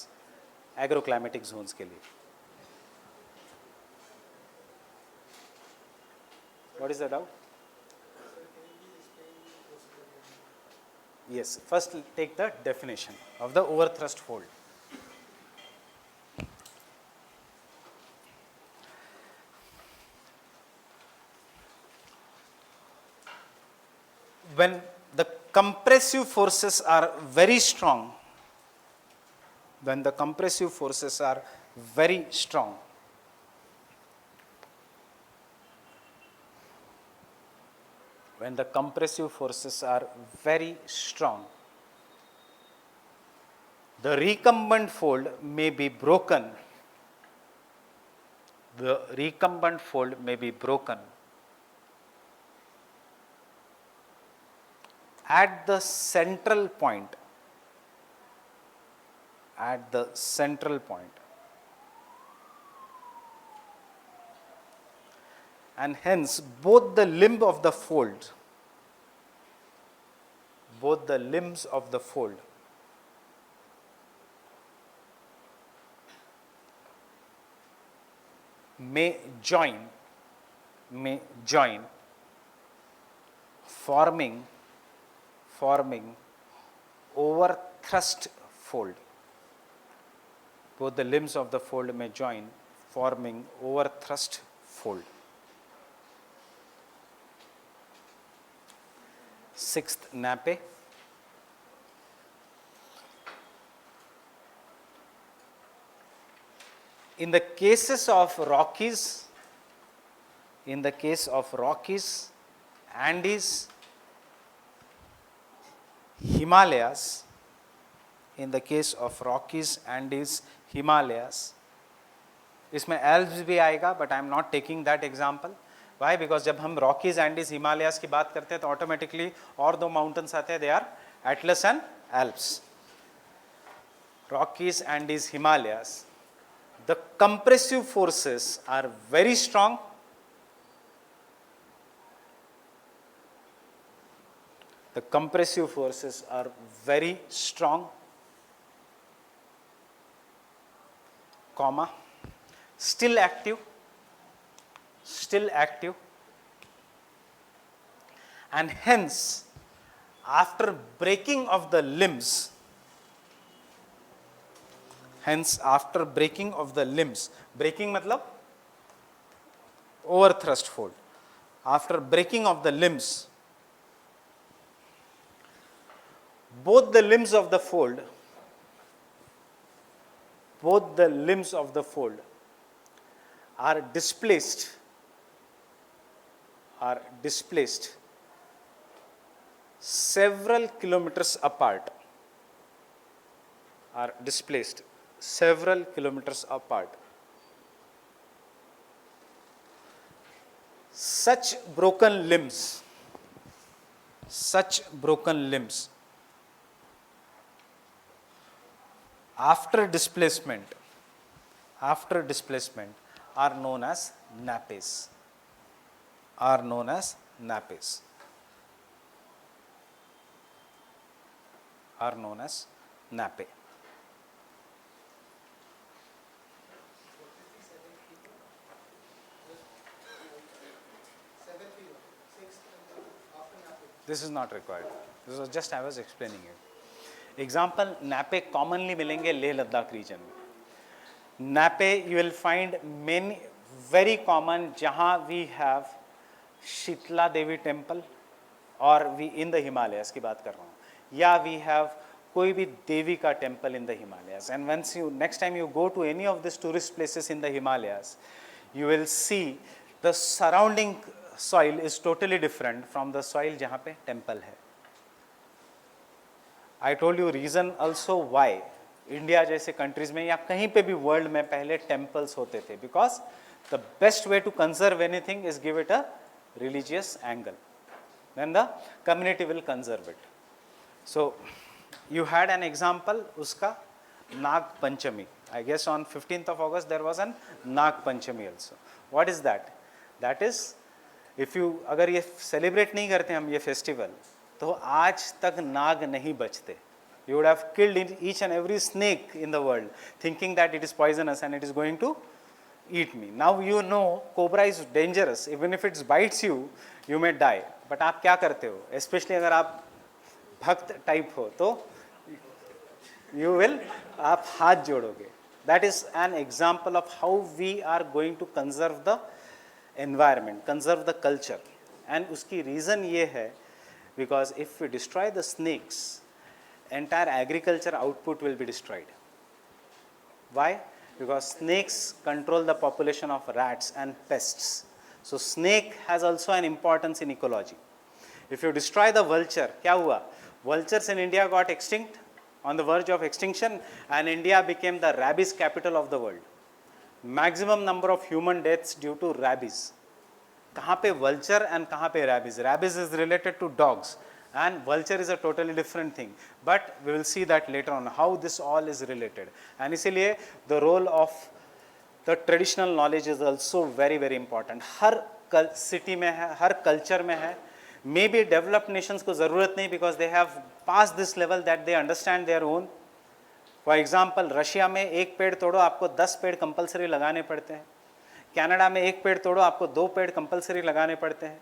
agroclimatic zones के लिए. What is the doubt? Yes, first take the definition of the overthrust fold. when the compressive forces are very strong, when the compressive forces are very strong, when the compressive forces are very strong, the recumbent fold may be broken. The recumbent fold may be broken at the central point. At the central point. And hence both the limb of the fold, both the limbs of the fold may join, forming overthrust fold. Both the limbs of the fold may join, forming overthrust fold. Sixth, nappe. In the cases of Rockies, Andes, Himalayas, in the case of Rockies, Andes, Himalayas, इसमें Alps भी आएगा, but I am not taking that example. Why? Because जब हम Rockies, Andes, Himalayas की बात करते हैं तो automatically और दो mountains आते हैं, they are Atlas and Alps. Rockies, Andes, Himalayas. The compressive forces are very strong. The compressive forces are very strong, comma, still active, and hence after breaking of the limbs, breaking matlab overthrust fold, after breaking of the limbs, both the limbs of the fold are displaced several kilometers apart, Such broken limbs after displacement are known as nappes. This is not required. This was just I was explaining it. Example, nappe commonly मिलेंगे Leh Ladakh region में. Nappe you will find many very common जहाँ we have Shitla Devi temple और we in the Himalayas की बात कर रहा हूँ, या we have कोई भी देवी का temple in the Himalayas. And once you next time you go to any of these tourist places in the Himalayas, you will see the surrounding soil is totally different from the soil जहाँ पे temple है. I told you reason also why India जैसे countries में या कहीं पे भी world में पहले temples होते थे, because the best way to conserve anything is give it a religious angle, then the community will conserve it. So you had an example उसका Nag Panchami. I guess on 15th of August there was an Nag Panchami also. What is that? That is, if you अगर ये celebrate नहीं करते हम ये festival, तो आज तक नाग नहीं बचते. You would have killed each and every snake in the world, thinking that it is poisonous and it is going to eat me. Now you know cobra is dangerous. Even if it bites you, you may die. But आप क्या करते हो? Especially अगर आप भक्त type हो, तो you will आप हाथ जोड़ोगे. That is an example of how we are going to conserve the environment, conserve the culture. And उसकी reason ये है, because if we destroy the snakes, entire agriculture output will be destroyed. Why? Because snakes control the population of rats and pests. So snake has also an importance in ecology. If you destroy the vulture, क्या हुआ? Vultures in India got extinct, on the verge of extinction, and India became the rabies capital of the world. Maximum number of human deaths due to rabies. कहाँ पे vulture and कहाँ पे rabies? Rabies is related to dogs and vulture is a totally different thing. But we will see that later on how this all is related. And इसीलिए the role of the traditional knowledge is also very very important. Her city में है, हर culture में है. Maybe developed nations को ज़रूरत नहीं because they have passed this level that they understand their own. For example Russia में एक पेड़ तोड़ो आपको 10 पेड़ कंपलसरी लगाने पड़ते हैं. कनाडा में एक पेड़ तोड़ो आपको 2 पेड़ कंपलसरी लगाने पड़ते हैं.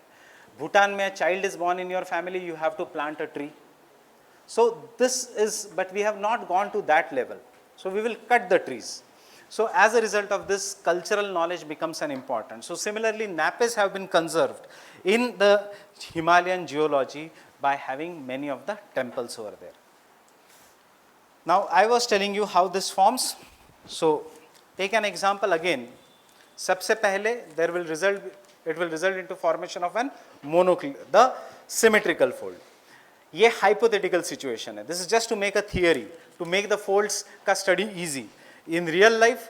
भूटान में child is born in your family you have to plant a tree. So this is but we have not gone to that level. So we will cut the trees. So as a result of this, cultural knowledge becomes an important. So similarly, napes have been conserved in the Himalayan geology by having many of the temples over there. Now I was telling you how this forms. So take an example again. सबसे पहले it will result into formation of an the symmetrical fold. ये hypothetical situation है. This is just to make a theory, to make the folds का study easy. In real life,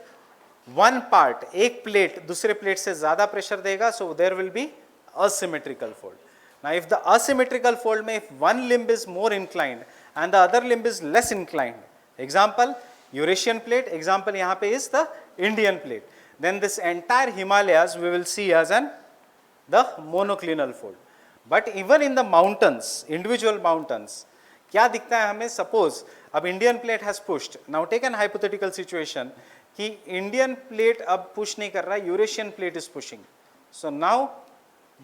one part, एक plate दूसरे plate से ज़्यादा pressure देगा, so there will be asymmetrical fold. Now, if the asymmetrical fold में if one limb is more inclined and the other limb is less inclined, example Eurasian plate, example यहाँ पे is the Indian plate, then this entire Himalayas we will see as the monoclinal fold. But even in the mountains, individual mountains, क्या दिखता है हमें? Suppose अब Indian plate has pushed. Now take an hypothetical situation कि Indian plate अब push नहीं कर रहा, Eurasian plate is pushing. So now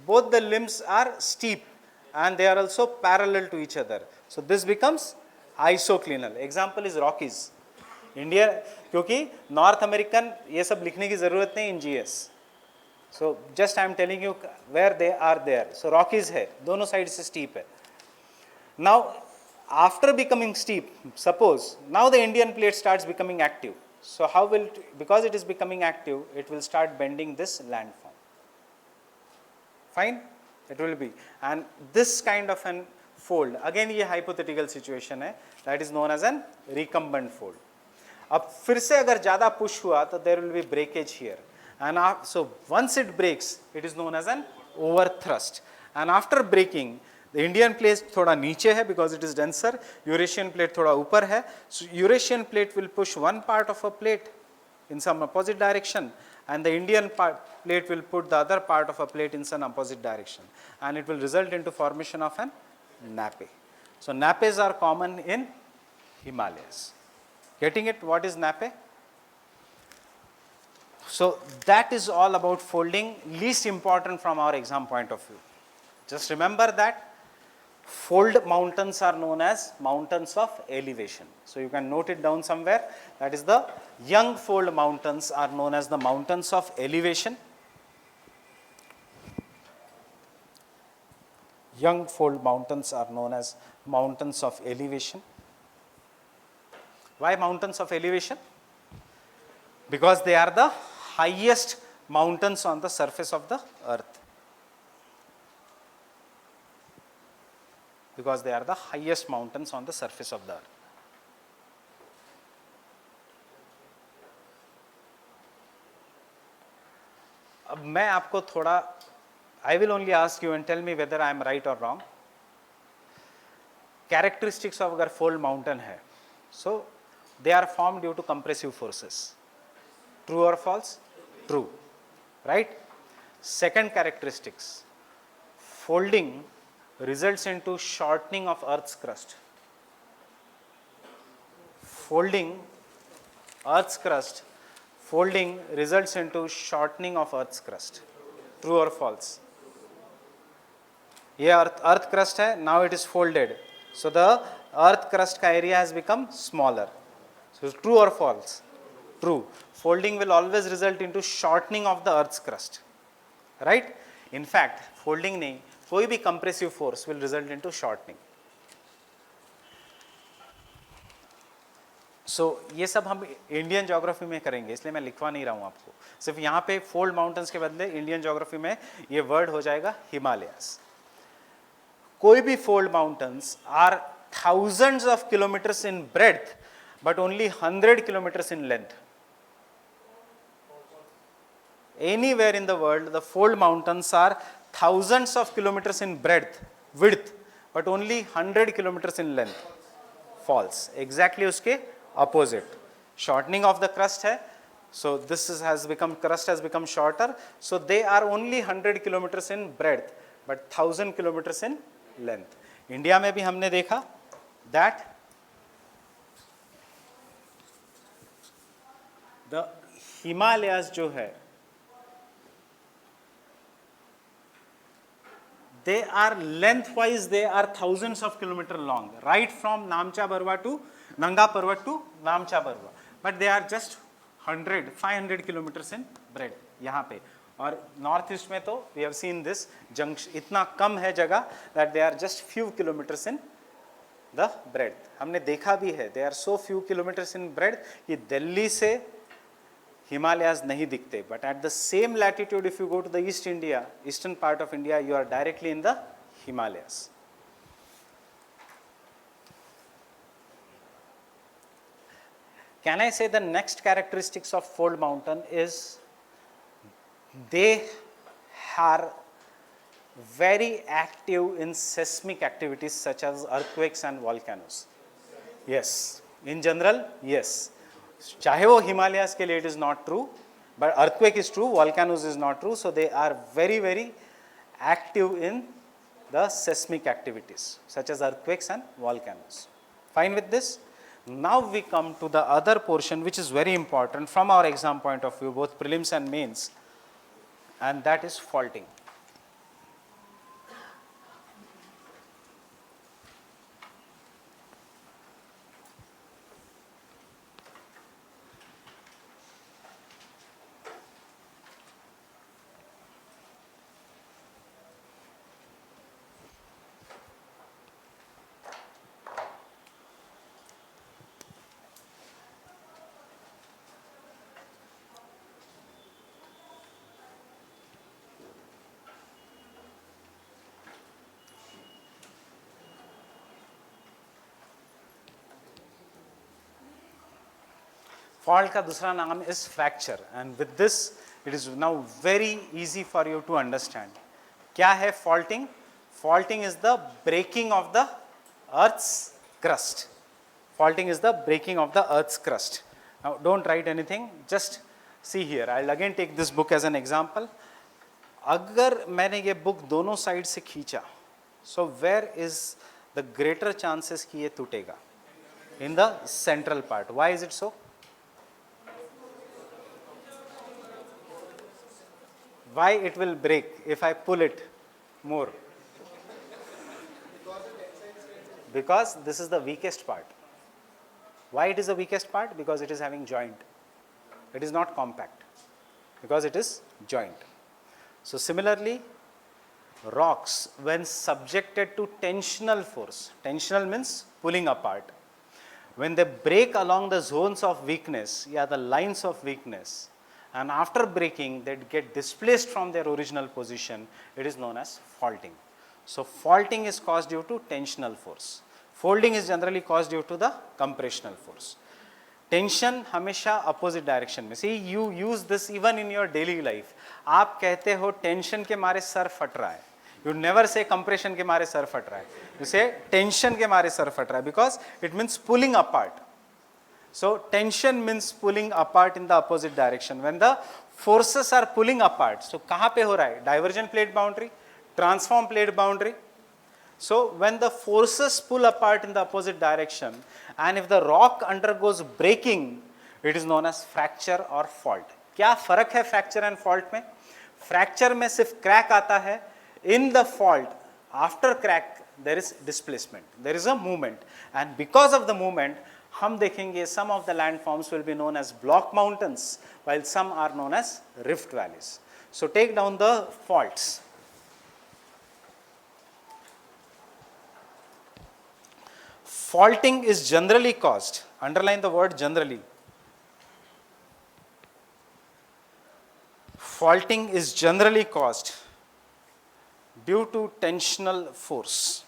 both the limbs are steep and they are also parallel to each other. So this becomes isoclinal. Example is Rockies. India, क्योंकि North American ये सब लिखने की जरूरत नहीं in GS. So just I am telling you where they are there. So Rockies है, दोनों side से स्टीप है. Now after becoming steep, suppose now the Indian plate starts becoming active. So how will because it is becoming active, it will start bending this landform. Fine, it will be, and this kind of an fold, again ये hypothetical situation है, that is known as an recumbent fold. अब फिर से अगर ज़्यादा push हुआ तो there will be breakage here, and so once it breaks, it is known as an overthrust, and after breaking, the Indian plate थोड़ा नीचे है because it is denser, Eurasian plate थोड़ा ऊपर है. So Eurasian plate will push one part of a plate in some opposite direction, and the Indian plate will put the other part of a plate in some opposite direction, and it will result into formation of an nape. So napes are common in Himalayas. Getting it? What is nape? So that is all about folding, least important from our exam point of view. Just remember that fold mountains are known as mountains of elevation. So you can note it down somewhere. That is the young fold mountains are known as the mountains of elevation. Young fold mountains are known as mountains of elevation. Why mountains of elevation? Because they are the highest mountains on the surface of the earth. Because they are the highest mountains on the surface of the earth. अब मैं आपको थोड़ा, I will only ask you and tell me whether I am right or wrong. Characteristics of अगर fold mountain है, so they are formed due to compressive forces. True or false? True. Right? Second characteristics, folding results into shortening of Earth's crust. Folding Earth's crust, folding results into shortening of Earth's crust. True or false? ये Earth crust है, now it is folded. So the Earth crust का area has become smaller. So true or false? True. Folding will always result into shortening of the Earth's crust. Right? In fact, folding नहीं, कोई भी compressive force will result into shortening. So ये सब हम Indian geography में करेंगे, इसलिए मैं लिखवा नहीं रहा हूँ आपको. सिर्फ यहाँ पे फोल्ड माउंटेन्स के बदले इंडियन ज्योग्राफी में ये वर्ड हो जाएगा हिमालयस. कोई भी fold mountains are thousands of kilometers in breadth but only 100 kilometers in length. Anywhere in the world the fold mountains are thousands of kilometers in width but only 100 kilometers in length. False. Exactly uske opposite. Shortening of the crust hai, so this crust has become shorter, so they are only 100 kilometers in breadth but 1000 kilometers in length. India में भी हमने देखा that the Himalayas जो है they are lengthwise they are thousands of kilometers long, right from Namcha Barwa to Nanga Parvat to Namcha Barwa, but they are just 500 kilometers in breadth. यहाँ पे और north east में तो we have seen this junction इतना कम है जगह that they are just few kilometers in the breadth. हमने देखा भी है, they are so few kilometers in breadth कि दिल्ली से हिमालयाज नहीं दिखते, but at the same latitude if you go to the East India, eastern part of India, you are directly in the Himalayas. Can I say the next characteristics of fold mountain is they are very active in seismic activities such as earthquakes and volcanoes. Yes, in general, yes. चाहे वो हिमालयाज के लिए it is not true, but earthquake is true, volcanoes is not true, so they are very, very active in the seismic activities such as earthquakes and volcanoes. Fine with this? Now we come to the other portion which is very important from our exam point of view, both prelims and mains, and that is faulting. Fault का दूसरा नाम is fracture, and with this it is now very easy for you to understand. क्या है faulting? Faulting is the breaking of the earth's crust. Faulting is the breaking of the earth's crust. Now don't write anything, just see here. I'll again take this book as an example. अगर मैंने ये book दोनों side से खींचा, so where is the greater chances कि ये टूटेगा? In the central part. Why is it so? Why it will break if I pull it more? Because this is the weakest part. Why it is the weakest part? Because it is having joint. It is not compact. Because it is joint. So similarly, rocks when subjected to tensional force, tensional means pulling apart, when they break along the zones of weakness, the lines of weakness, and after breaking they get displaced from their original position, it is known as faulting. So faulting is caused due to tensional force. Folding is generally caused due to the compressional force. Tension हमेशा opposite direction में. See, you use this even in your daily life. आप कहते हो tension के मारे sir फट रहा है. You never say compression के मारे सर फट रहा है. You say tension के मारे सर फट रहा है because it means pulling apart. So tension means pulling apart in the opposite direction. When the forces are pulling apart, so कहाँ पे हो रहा है? Divergent plate boundary, transform plate boundary. So when the forces pull apart in the opposite direction, and if the rock undergoes breaking, it is known as fracture or fault. क्या फर्क है fracture and fault में? Fracture में सिर्फ crack आता है. In the fault, after crack, there is displacement. There is a movement, and because of the movement, हम देखेंगे some of the landforms will be known as block mountains, while some are known as rift valleys. So take down the faults. faulting is generally caused, underline the word generally. Faulting is generally caused due to tensional force.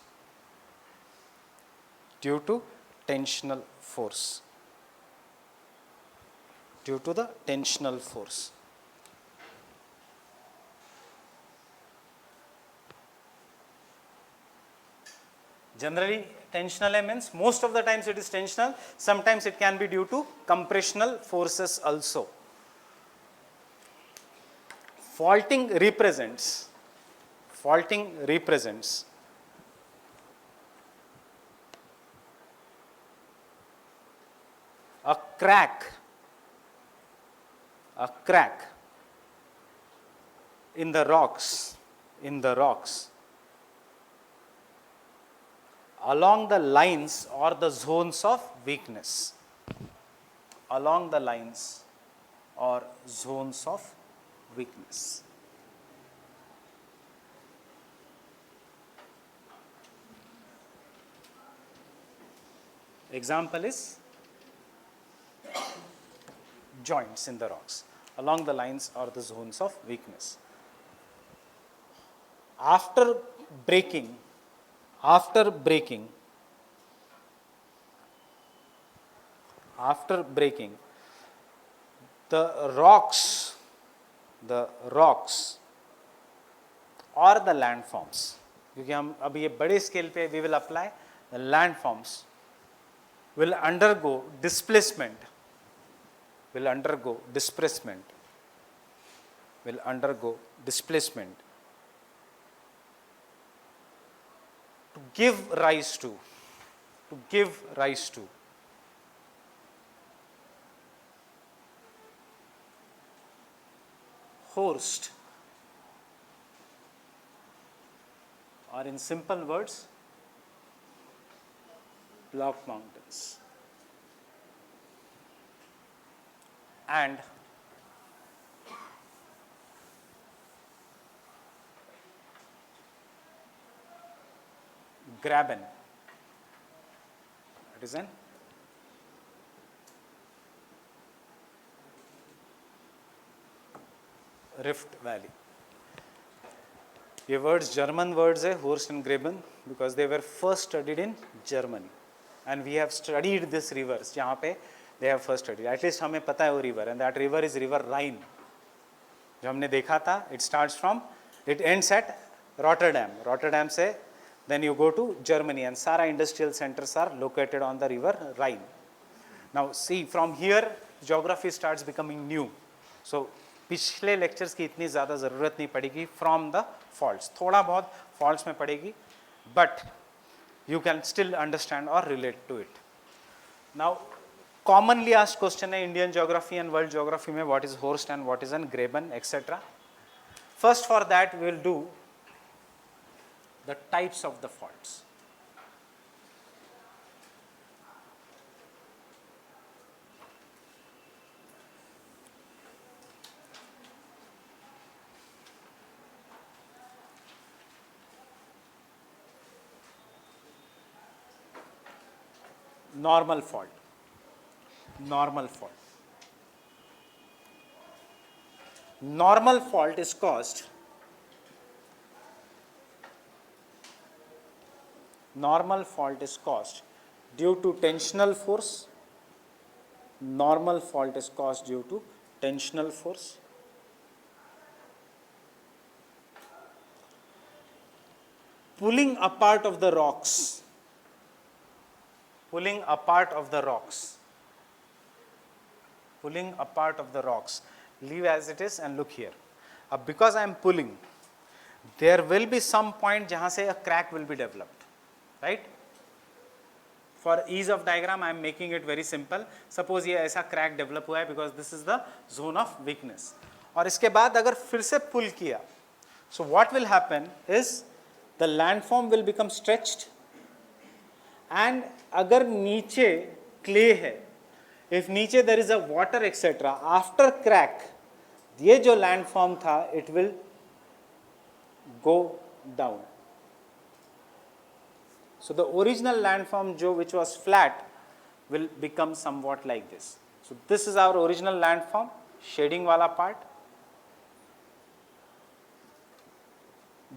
Due to tensional force. Due to the tensional force. Generally tensional means most of the times it is tensional, sometimes it can be due to compressional forces also. Faulting represents a crack in the rocks along the lines or the zones of weakness. Along the lines or zones of weakness. Example is joints in the rocks along the lines or the zones of weakness. After breaking, the rocks or the landforms, क्योंकि हम अभी ये बड़े scale पे we will apply, the landforms will undergo displacement to give rise to horst, or in simple words, block mountains, and graben. It is an rift valley. ये words German words है, Horst and Graben, because they were first studied in Germany, and we have studied this rivers. जहाँ पे they have first studied. At least हमें पता है वो river, and that river is river Rhine. जो हमने देखा था, it ends at Rotterdam. Rotterdam से then you go to Germany, and सारा industrial centers are located on the river Rhine. Now see, from here geography starts becoming new. So पिछले lectures की इतनी ज़्यादा ज़रूरत नहीं पड़ेगी फ्रॉम द फॉल्ट्स, थोड़ा बहुत फॉल्ट्स में पड़ेगी, but you can still understand और relate to it. Now commonly asked question है Indian geography and world geography में, what is horst and what is an graben etcetera. First for that we will do the types of the faults. Normal fault. Normal fault is caused due to tensional force. Normal fault is caused due to tensional force. Pulling apart of the rocks. Pulling apart of the rocks. Leave as it is and look here. Because I am pulling, there will be some point जहाँ से a crack will be developed, right? For ease of diagram, I am making it very simple. Suppose ये ऐसा crack develop हुआ है because this is the zone of weakness. और इसके बाद अगर फिर से pull किया, so what will happen is the landform will become stretched. And अगर नीचे clay है, if नीचे there is a water etc, after crack ये जो landform था it will go down. So the original landform जो which was flat will become somewhat like this. So this is our original landform, shading वाला part.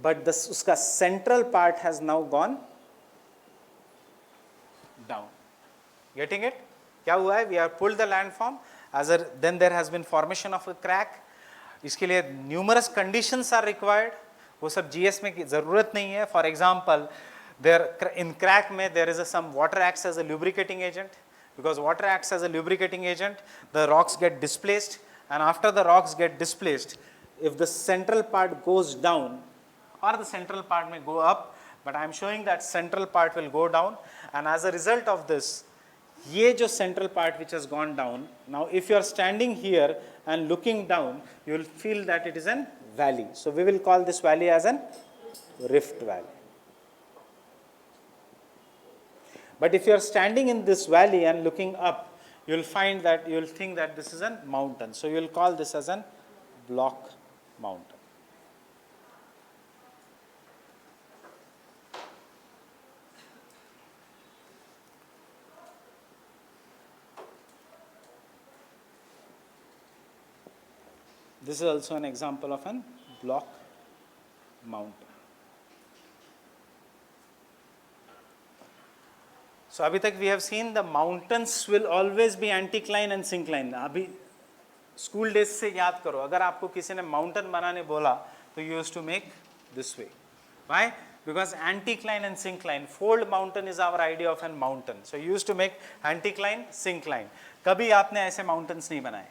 But this उसका central part has now gone down. Getting it? क्या हुआ है? We have pulled the landform. Then there has been formation of a crack. इसके लिए numerous conditions are required. वो सब GS में की ज़रूरत नहीं है. For example, in crack में there is some water acts as a lubricating agent. Because water acts as a lubricating agent, the rocks get displaced, and after the rocks get displaced, if the central part goes down, or the central part may go up, but I am showing that central part will go down, and as a result of this, ये जो central part which has gone down, now if you are standing here and looking down, you will feel that it is a valley. So we will call this valley as an rift valley. But if you are standing in this valley and looking up, you will find that you will think that this is a mountain. So you will call this as a block mountain. This is also an example of a block mountain. So अभी तक we have seen the mountains will always be anticline and syncline. अभी school days से याद करो, अगर आपको किसी ने mountain बनाने बोला तो you used to make this way. Why? Because anticline and syncline, fold mountain is our idea of a mountain. So you used to make anticline, syncline. कभी आपने ऐसे mountains नहीं बनाए.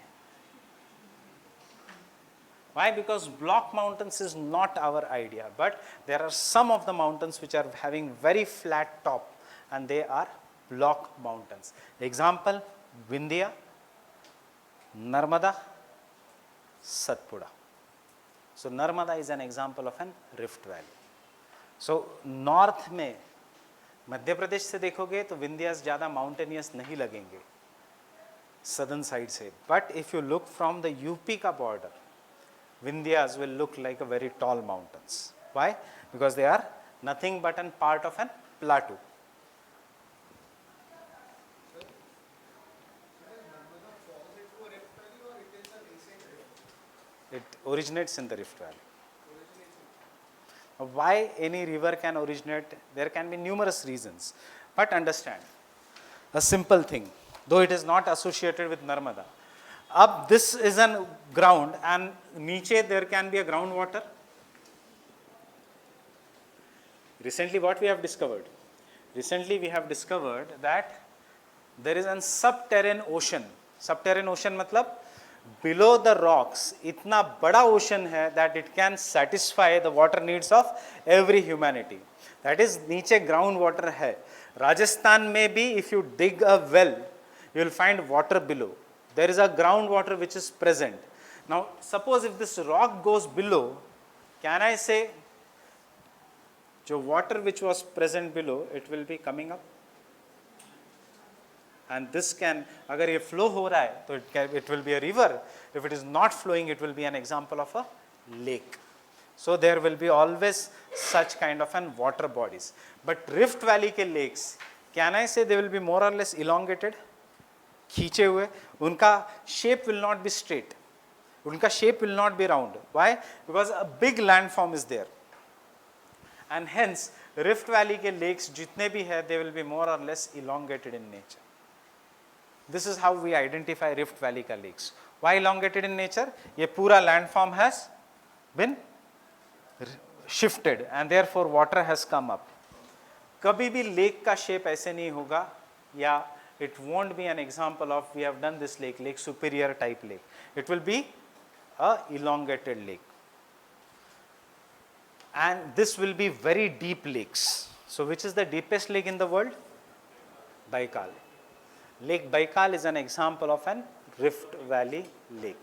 Why? Because block mountains is not our idea, but there are some of the mountains which are having very flat top, and they are block mountains. Example, Vindhya, Narmada, Satpura. So Narmada is an example of an rift valley. So north में मध्य प्रदेश से देखोगे तो विंध्यास ज़्यादा mountainous नहीं लगेंगे southern side से, but if you look from the UP का border, Vindhyas will look like a very tall mountains. Why? Because they are nothing but a part of a plateau. It originates in the Rift Valley. Why any river can originate? There can be numerous reasons. But understand, a simple thing, though it is not associated with Narmada. Up this is an ground and niche there can be a groundwater. Recently what we have discovered? Recently we have discovered that there is a subterranean ocean. Subterranean ocean मतलब below the rocks इतना बड़ा ocean है that it can satisfy the water needs of every humanity. That is नीचे groundwater है. Rajasthan में भी if you dig a well, you will find water below. There is a groundwater which is present. Now, suppose if this rock goes below, can I say, the water which was present below, it will be coming up? And this can, agar ye flow ho raha hai, so it will be a river. If it is not flowing, it will be an example of a lake. So there will be always such kind of an water bodies. But Rift Valley ke lakes, can I say they will be more or less elongated? खींचे हुए, उनका shape will not be straight, उनका shape will not be round. Why? Because a big landform is there, and hence Rift Valley के lakes जितने भी है, they will be more or less elongated in nature. This is how we identify Rift Valley का lakes. Why elongated in nature? ये पूरा landform has been shifted and therefore water has come up. कभी भी lake का shape ऐसे नहीं होगा, या it won't be an example of we have done this lake, Lake Superior type lake. It will be a elongated lake. And this will be very deep lakes. So which is the deepest lake in the world? Baikal. Lake Baikal is an example of an Rift Valley lake.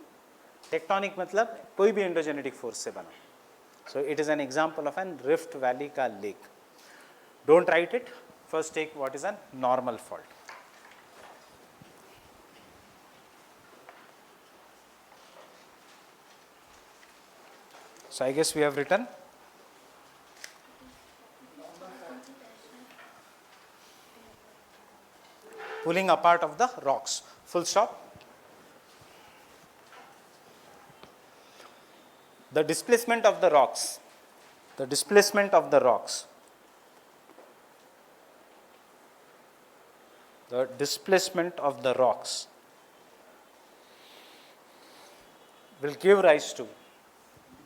Tectonic matlab koi bhi endogenetic force se bana. So it is an example of an Rift Valley ka lake. Don't write it. First take what is a normal fault. So I guess we have written pulling apart of the rocks. Full stop. The displacement of the rocks, the displacement of the rocks, the displacement of the rocks will give rise to,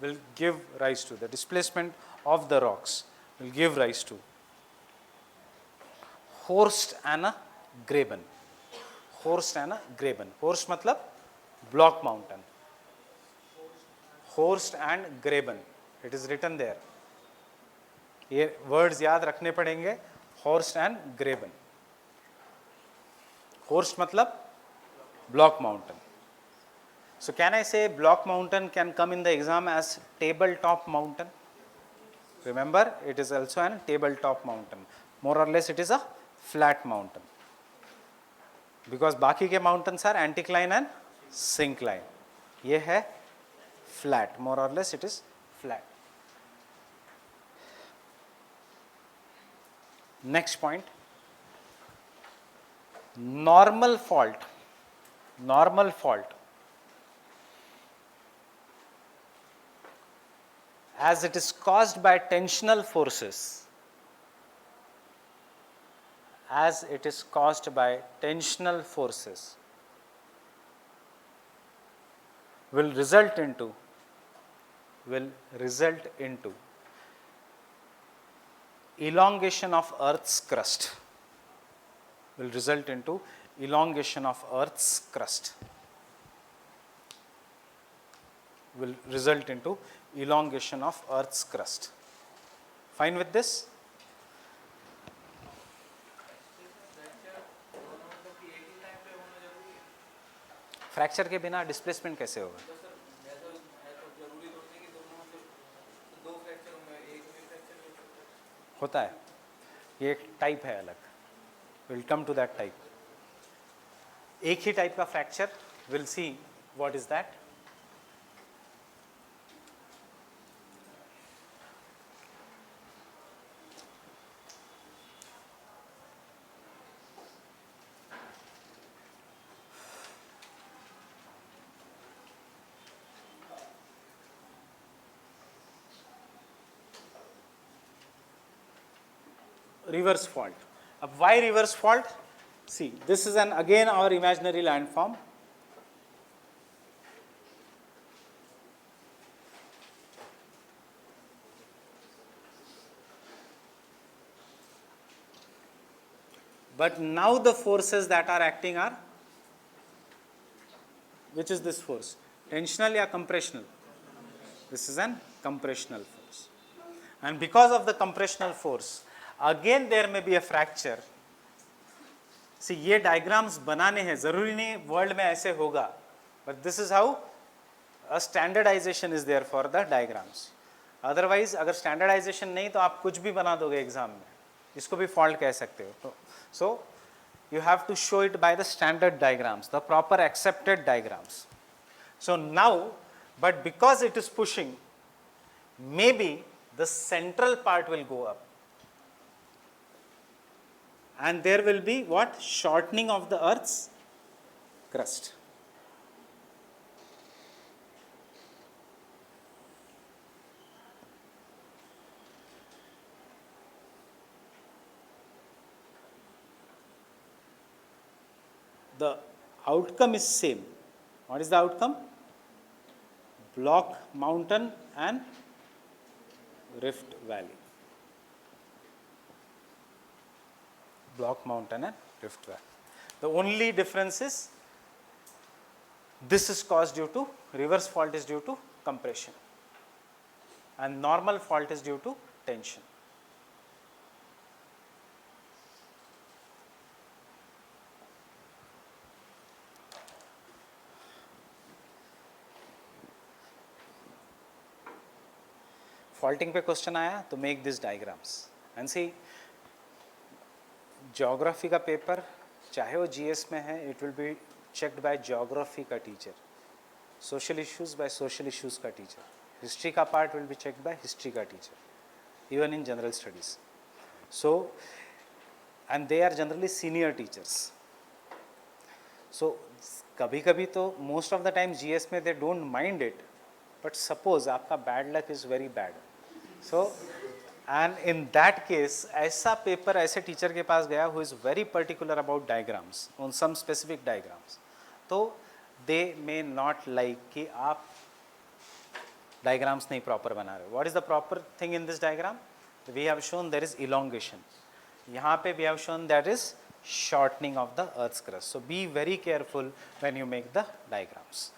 the displacement of the rocks will give rise to Horst and a Graben. Horst and a Graben. Horst मतलब block mountain. Horst and Graben. It is written there. ये words याद रखने पड़ेंगे. Horst and Graben. Horst मतलब block mountain. So can I say block mountain can come in the exam as tabletop mountain? Remember, it is also an tabletop mountain. More or less, it is a flat mountain. Because बाकी के mountains are anticline and syncline. ये है flat. More or less, it is flat. Next point. Normal fault. Normal fault. As it is caused by tensional forces, as it is caused by tensional forces, will result into elongation of Earth's crust, will result into elongation of Earth's crust, will result into elongation of Earth's crust. Fine with this? Fracture के बिना displacement कैसे होगा? होता है, ये एक type है अलग. Will come to that type. एक ही टाइप का fracture, will see what is that. Reverse fault. Why reverse fault? See, this is again our imaginary landform. But now the forces that are acting are, which is this force? Tensional or compressional? This is an compressional force. And because of the compressional force, again there may be a fracture. See, ये diagrams बनाने हैं, जरूरी नहीं world में ऐसे होगा, but this is how a standardization is there for the diagrams. Otherwise, अगर standardization नहीं तो आप कुछ भी बना दोगे exam में, इसको भी fault कह सकते हो. So, you have to show it by the standard diagrams, the proper accepted diagrams. So now, but because it is pushing, maybe the central part will go up. And there will be what? Shortening of the Earth's crust. The outcome is same. What is the outcome? Block mountain and Rift Valley. Block mountain and Rift Valley. The only difference is this is caused due to, reverse fault is due to compression and normal fault is due to tension. Faulting पे question आया तो make this diagrams and see geography का paper चाहे वो GS में है it will be checked by geography का teacher, social issues by social issues का टीचर, हिस्ट्री का part will be checked by history का teacher, even in general studies. So and they are generally senior teachers. So कभी कभी तो most of the time GS में they don't mind it, but suppose आपका bad luck is very bad, so and in that case ऐसा paper ऐसे teacher के पास गया who is very particular about diagrams on some specific diagrams, तो they may not like कि आप diagrams नहीं proper बना रहे. What is the proper thing in this diagram? We have shown there is elongation. यहाँ पे we have shown that is shortening of the earth's crust. So be very careful when you make the diagrams.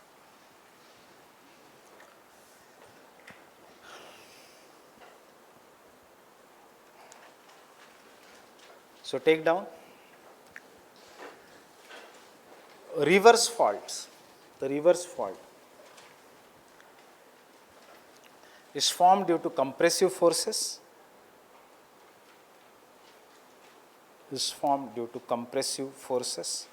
So take down reverse faults. The reverse fault is formed due to compressive forces, is formed due to compressive forces,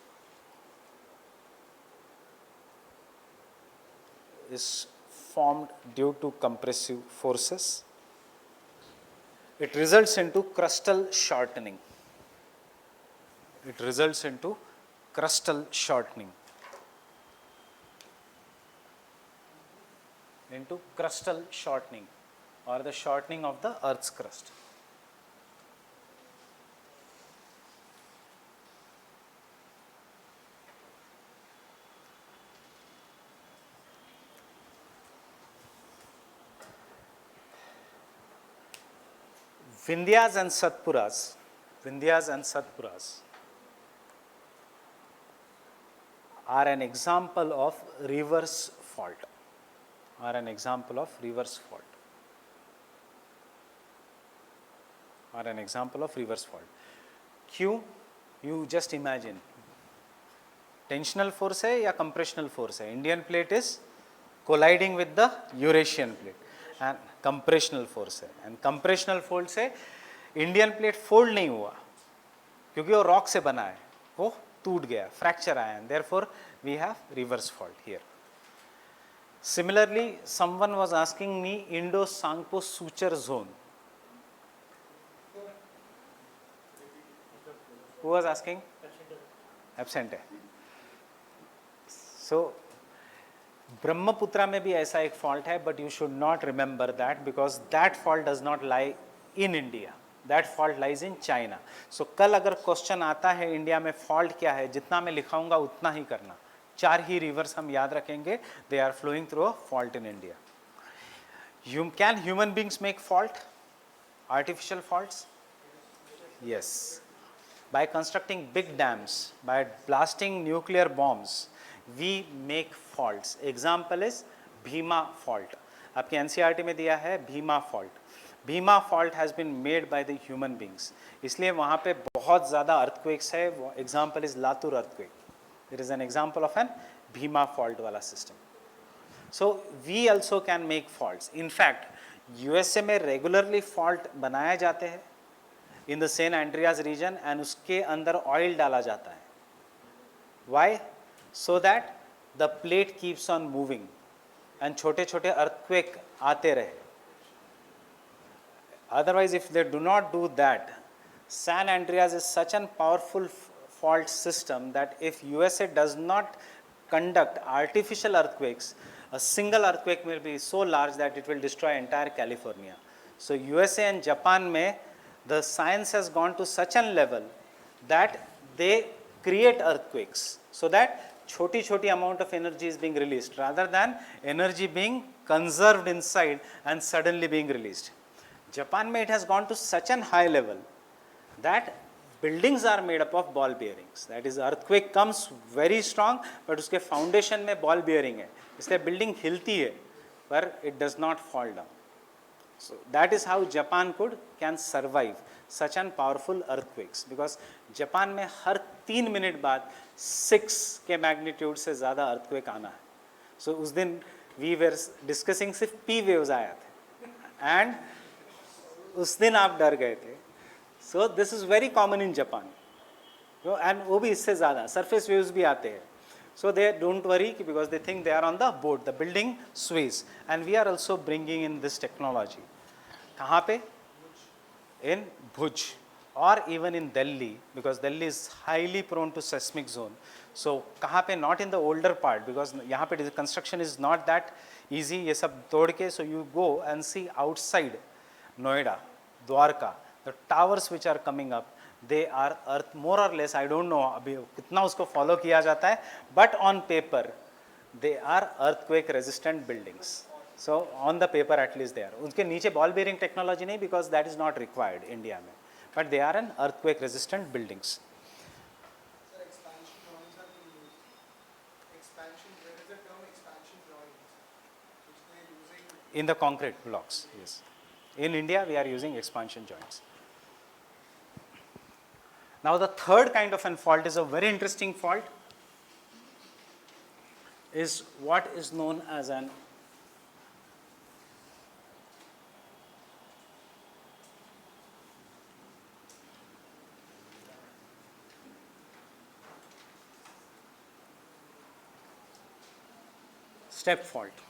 is formed due to compressive forces. It results into crustal shortening. It results into crustal shortening. Into crustal shortening or the shortening of the earth's crust. Vindhyas and Satpuras, Vindhyas and Satpuras are an example of reverse fault, are an example of reverse fault, are an example of reverse fault. क्यों? You just imagine, tensional force है या compressional force है? Indian plate is colliding with the Eurasian plate and compressional force है, and compressional force से Indian plate fold नहीं हुआ क्योंकि वो rock से बना है, वो टूट गया, fracture आया, and therefore we have reverse fault here. Similarly, someone was asking me Indo-Sangpo suture zone. Who was asking? Absent है. So ब्रह्मपुत्रा में भी ऐसा एक फॉल्ट है, but you should not remember that because that fault does not lie in India, that fault lies in China. So कल अगर question आता है इंडिया में फॉल्ट क्या है, जितना मैं लिखाऊंगा उतना ही करना. 4 ही रिवर्स हम याद रखेंगे, they are flowing through a fault in India. Can human beings make fault, artificial faults? Yes. By constructing big dams, by blasting nuclear bombs, we make faults. Example is Bhima fault. आपके NCERT में दिया है Bhima fault. Bhima fault has been made by the human beings. इसलिए वहाँ पे बहुत ज़्यादा earthquakes है. Example is Latur earthquake. There is an example of an Bhima fault वाला system. So we also can make faults. In fact, USA में regularly fault बनाए जाते हैं in the San Andreas region and उसके अंदर oil डाला जाता है. Why? So that the plate keeps on moving and छोटे छोटे earthquake आते रहे. Otherwise, if they do not do that, San Andreas is such a powerful fault system that if USA does not conduct artificial earthquakes, a single earthquake will be so large that it will destroy entire California. So USA and Japan में the science has gone to such a level that they create earthquakes so that choti choti amount of energy is being released rather than energy being conserved inside and suddenly being released. Japan mein it has gone to such an high level that buildings are made up of ball bearings. That is, earthquake comes very strong but uske foundation mein ball bearing hai, isliye building hilti hai पर it does not fall down. So that is how Japan can survive such an powerful earthquakes, because Japan में हर 3 minute बाद 6 के magnitude से ज़्यादा earthquake आना है. So उस दिन we were discussing सिर्फ P waves आया थे and उस दिन आप डर गए थे. So this is very common in Japan. And वो भी इससे ज़्यादा surface waves भी आते हैं. So they don't worry because they think they are on the boat, the building sways, and we are also bringing in this technology. कहाँ पे? In Bhuj or even in Delhi, because Delhi is highly prone to seismic zone. So कहाँ पे, not in the older part, because यहाँ पे construction is not that easy, ये सब तोड़ के, so you go and see outside Noida, Dwarka, the towers which are coming up, they are earth more और less, I don't know अभी कितना उसको फॉलो किया जाता है, but on paper they are earthquake resistant buildings. So on the paper at least they are. उनके नीचे ball bearing technology नहीं, because that is not required India में, but they are an earthquake resistant buildings. Sir, expansion drawings are being used. Expansion, there is a term expansion drawings, which they are using. In the concrete blocks, yes. In India, we are using expansion joints. Now, the third kind of an fault is a very interesting fault, is what is known as an step fault.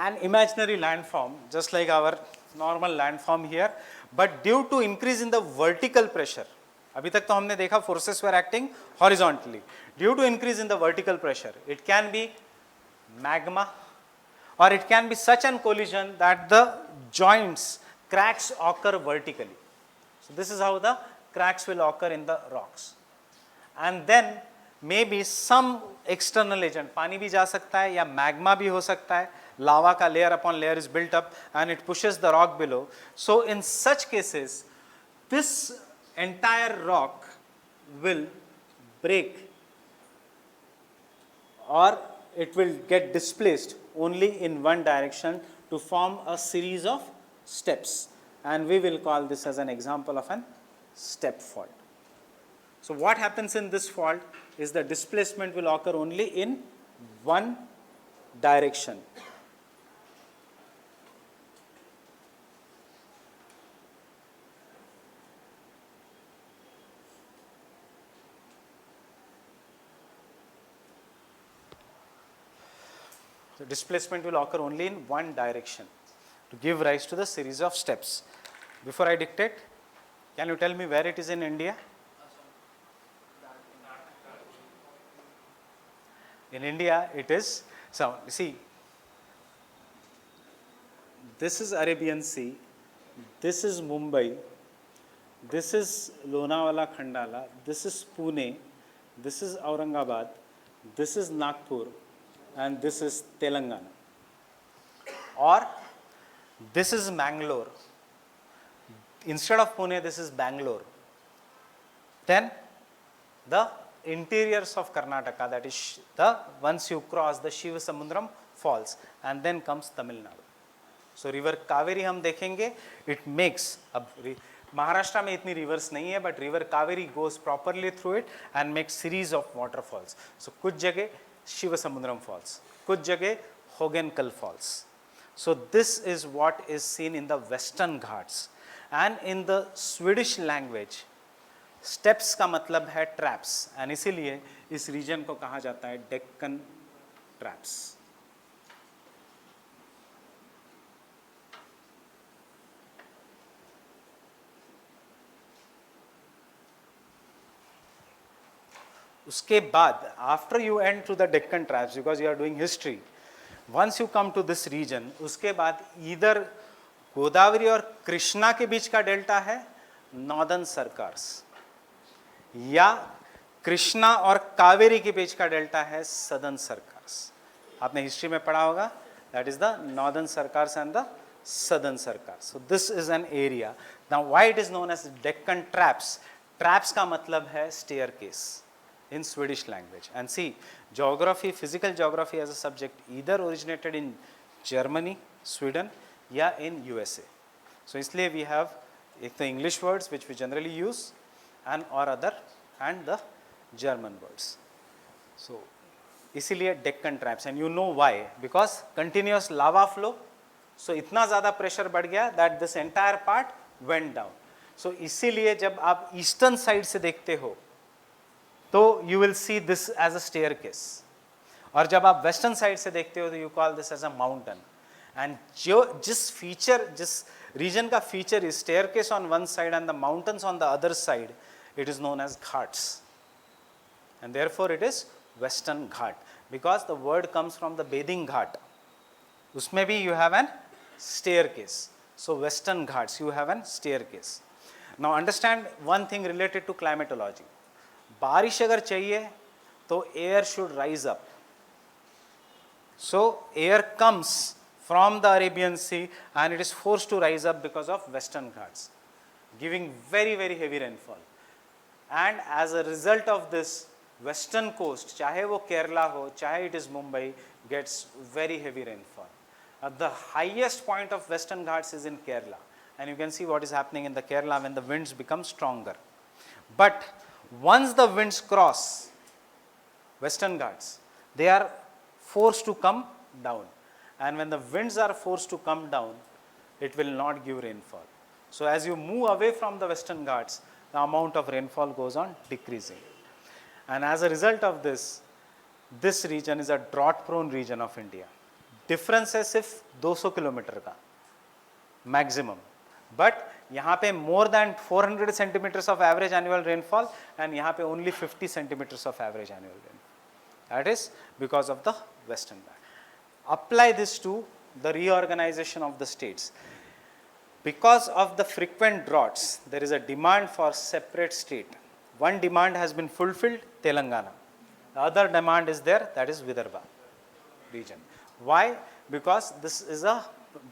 An imaginary landform, just like our normal landform here, but due to increase in the vertical pressure, अभी तक तो हमने देखा forces were acting horizontally. Due to increase in the vertical pressure, it can be magma, or it can be such an collision that the joints, cracks occur vertically. So this is how the cracks will occur in the rocks. And then maybe some external agent, पानी भी जा सकता है या magma भी हो सकता है, lava का layer upon layer is built up and it pushes the rock below. So in such cases, this entire rock will break, or it will get displaced only in one direction to form a series of steps, and we will call this as an example of an step fault. So what happens in this fault is the displacement will occur only in one direction. So displacement will occur only in one direction to give rise to the series of steps. Before I dictate, can you tell me where it is in India? In India, it is, so see, this is Arabian Sea, this is Mumbai, this is Lonavala Khandala, this is Pune, this is Aurangabad, this is Nagpur, and this is Telangana. Or this is Mangalore. Instead of Pune, this is Bangalore. Then the interiors of Karnataka, that is the once you cross the Shivasamudram falls, and then comes Tamil Nadu. So river Kaveri हम देखेंगे, it makes, अब महाराष्ट्र में इतनी rivers नहीं है, but river Kaveri goes properly through it and makes series of waterfalls. So कुछ जगह Shivasamudram falls, कुछ जगह Hogenkal falls. So this is what is seen in the Western Ghats, and in the Swedish language, steps का मतलब है traps, and इसीलिए इस region को कहा जाता है Deccan traps. उसके बाद, after you end through the Deccan traps, because you are doing history, once you come to this region, उसके बाद either गोदावरी और कृष्णा के बीच का डेल्टा है नॉर्दर्न सरकार्स, या कृष्णा और कावेरी के बीच का डेल्टा है सदर्न सरकार्स. आपने हिस्ट्री में पढ़ा होगा, that is the northern Circars and the southern Circars. So this is an area. Now why it is known as Deccan traps? Traps का मतलब है staircase in Swedish language. And see, geography, physical geography as a subject either originated in Germany, Sweden, या in USA. So इसलिए we have एक the English words which we generally use, and or other, and the German words. So इसीलिए Deccan traps, and you know why? Because continuous lava flow. So इतना ज़्यादा pressure बढ़ गया that this entire part went down. So इसीलिए जब आप eastern side से देखते हो तो you will see this as a staircase. और जब आप वेस्टर्न साइड से देखते हो तो you call this as a mountain. And जो जिस फीचर, जिस रीजन का feature is staircase on one side and the mountains on the other side, it is known as Ghats. And therefore it is western Ghat, because the word comes from the bathing ghat. उसमें भी you have an staircase. So western ghats, you have an staircase. Now understand one thing related to climatology. बारिश अगर चाहिए तो air should rise up. So air comes from the Arabian Sea and it is forced to rise up because of western ghats, giving very very heavy rainfall. And as a result of this, western coast, चाहे वो केरला हो, चाहे it is Mumbai, gets very heavy rainfall. The highest point of western ghats is in Kerala, and you can see what is happening in the Kerala when the winds become stronger. But once the winds cross western ghats, they are forced to come down, and when the winds are forced to come down, it will not give rainfall. So as you move away from the western ghats, the amount of rainfall goes on decreasing, and as a result of this, this region is a drought prone region of India. Difference है सिर्फ 200 kilometre का maximum, but यहाँ पे more than 400 centimetres of average annual rainfall and यहाँ पे only 50 centimetres of average annual rainfall. That is because of the western Ghat. Apply this to the reorganisation of the states. Because of the frequent droughts, there is a demand for separate state. One demand has been fulfilled, Telangana. The other demand is there, that is Vidarbha region. Why? Because this is a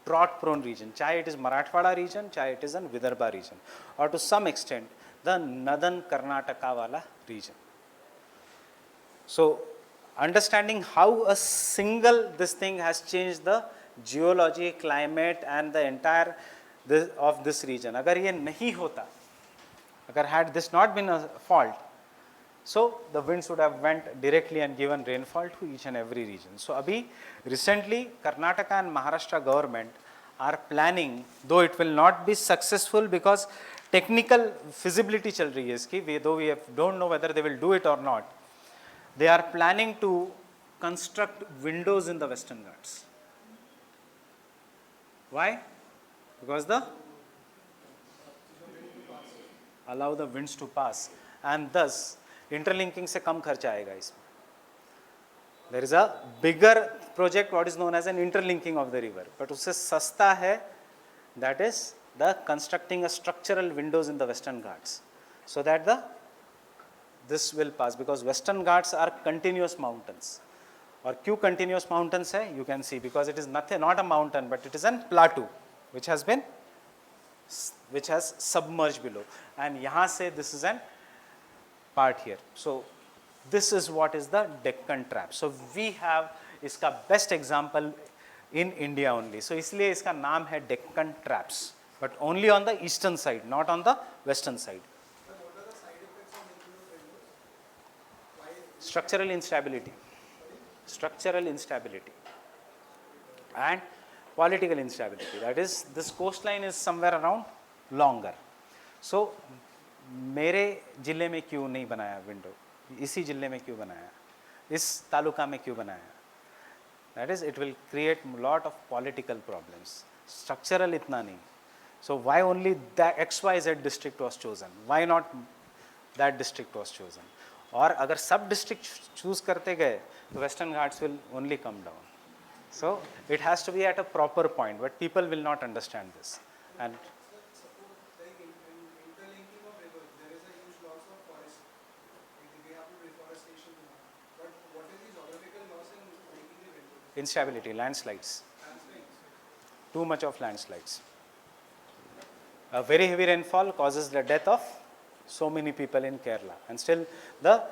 drought prone region. चाहे it is Marathwada region, चाहे it is an Vidarbha region, or to some extent the northern Karnataka wala region. So understanding how a single this thing has changed the geology, climate and the entire of this region. अगर ये नहीं होता, अगर had this not been a fault, so the winds would have went directly and given rainfall to each and every region. So abhi recently Karnataka and Maharashtra government are planning, though it will not be successful because technical feasibility chal rahi hai iski, though we don't know whether they will do it or not, they are planning to construct windows in the western ghats. Why? Because the allow the winds to pass, and thus interlinking से कम खर्चा आएगा इसमें. There is a bigger project what is known as an interlinking of the river, but उससे सस्ता है, that is the constructing a structural windows in the western Ghats so that the this will pass, because western Ghats are continuous mountains. और क्यों continuous mountains है, you can see, because it is nothing, not a mountain but it is N plateau which has submerged below, and यहाँ से this is an part here. So this is what is the Deccan Trap. So we have इसका best example in India only. So इसलिए इसका नाम है Deccan Traps, but only on the eastern side, not on the western side. But what are the side effects of making those windows? Why? Structural instability, structural instability, and political instability. That is, this coastline is somewhere around longer. So मेरे ज़िले में क्यों नहीं बनाया window, इसी ज़िले में क्यों बनाया, इस तालुका में क्यों बनाया, that is it will create lot of political problems. Structural इतना नहीं. So why only that XYZ district was chosen, why not that district was chosen. और अगर सब डिस्ट्रिक्ट चूज करते गए तो western Ghats will only come down. So it has to be at a proper point, but people will not understand this. And instability, landslides, too much of landslides. A very heavy rainfall causes the death of so many people in Kerala, and still the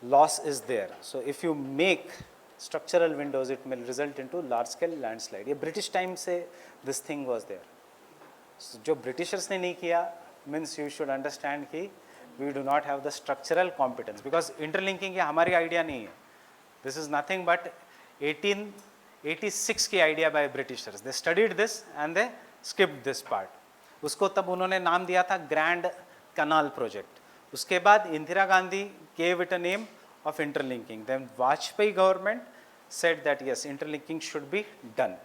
loss is there. So if you make structural windows, it will result into large scale landslide. ये British time से this thing was there. So, जो Britishers ने नहीं किया means you should understand कि we do not have the structural competence, because interlinking ये हमारी idea नहीं है. This is nothing but 1886 की idea by Britishers. They studied this and they skipped this part. उसको तब उन्होंने नाम दिया था ग्रैंड कनाल प्रोजेक्ट. उसके बाद Indira Gandhi gave it a name of interlinking. Then Vajpayee government said that yes, interlinking should be done.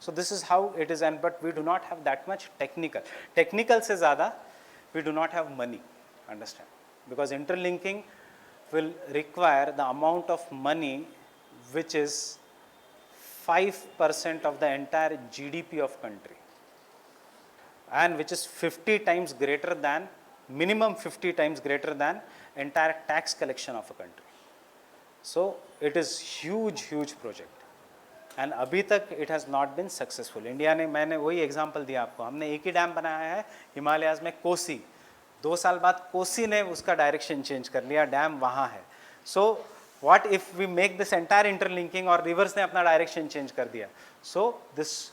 So this is how it is, and but we do not have that much technical. Technical se zyada, we do not have money, understand? Because interlinking will require the amount of money which is 5% of the entire GDP of country, and which is 50 times greater than, minimum 50 times greater than entire tax collection of a country. So it is huge project, and अभी तक it has not been successful. India ने, मैंने वही example दिया आपको, हमने एक ही dam बनाया है हिमालयाज में, कोसी, 2 साल बाद कोसी ने उसका डायरेक्शन चेंज कर लिया, डैम वहाँ है. So what if we make this entire interlinking और रिवर्स ने अपना डायरेक्शन चेंज कर दिया. So this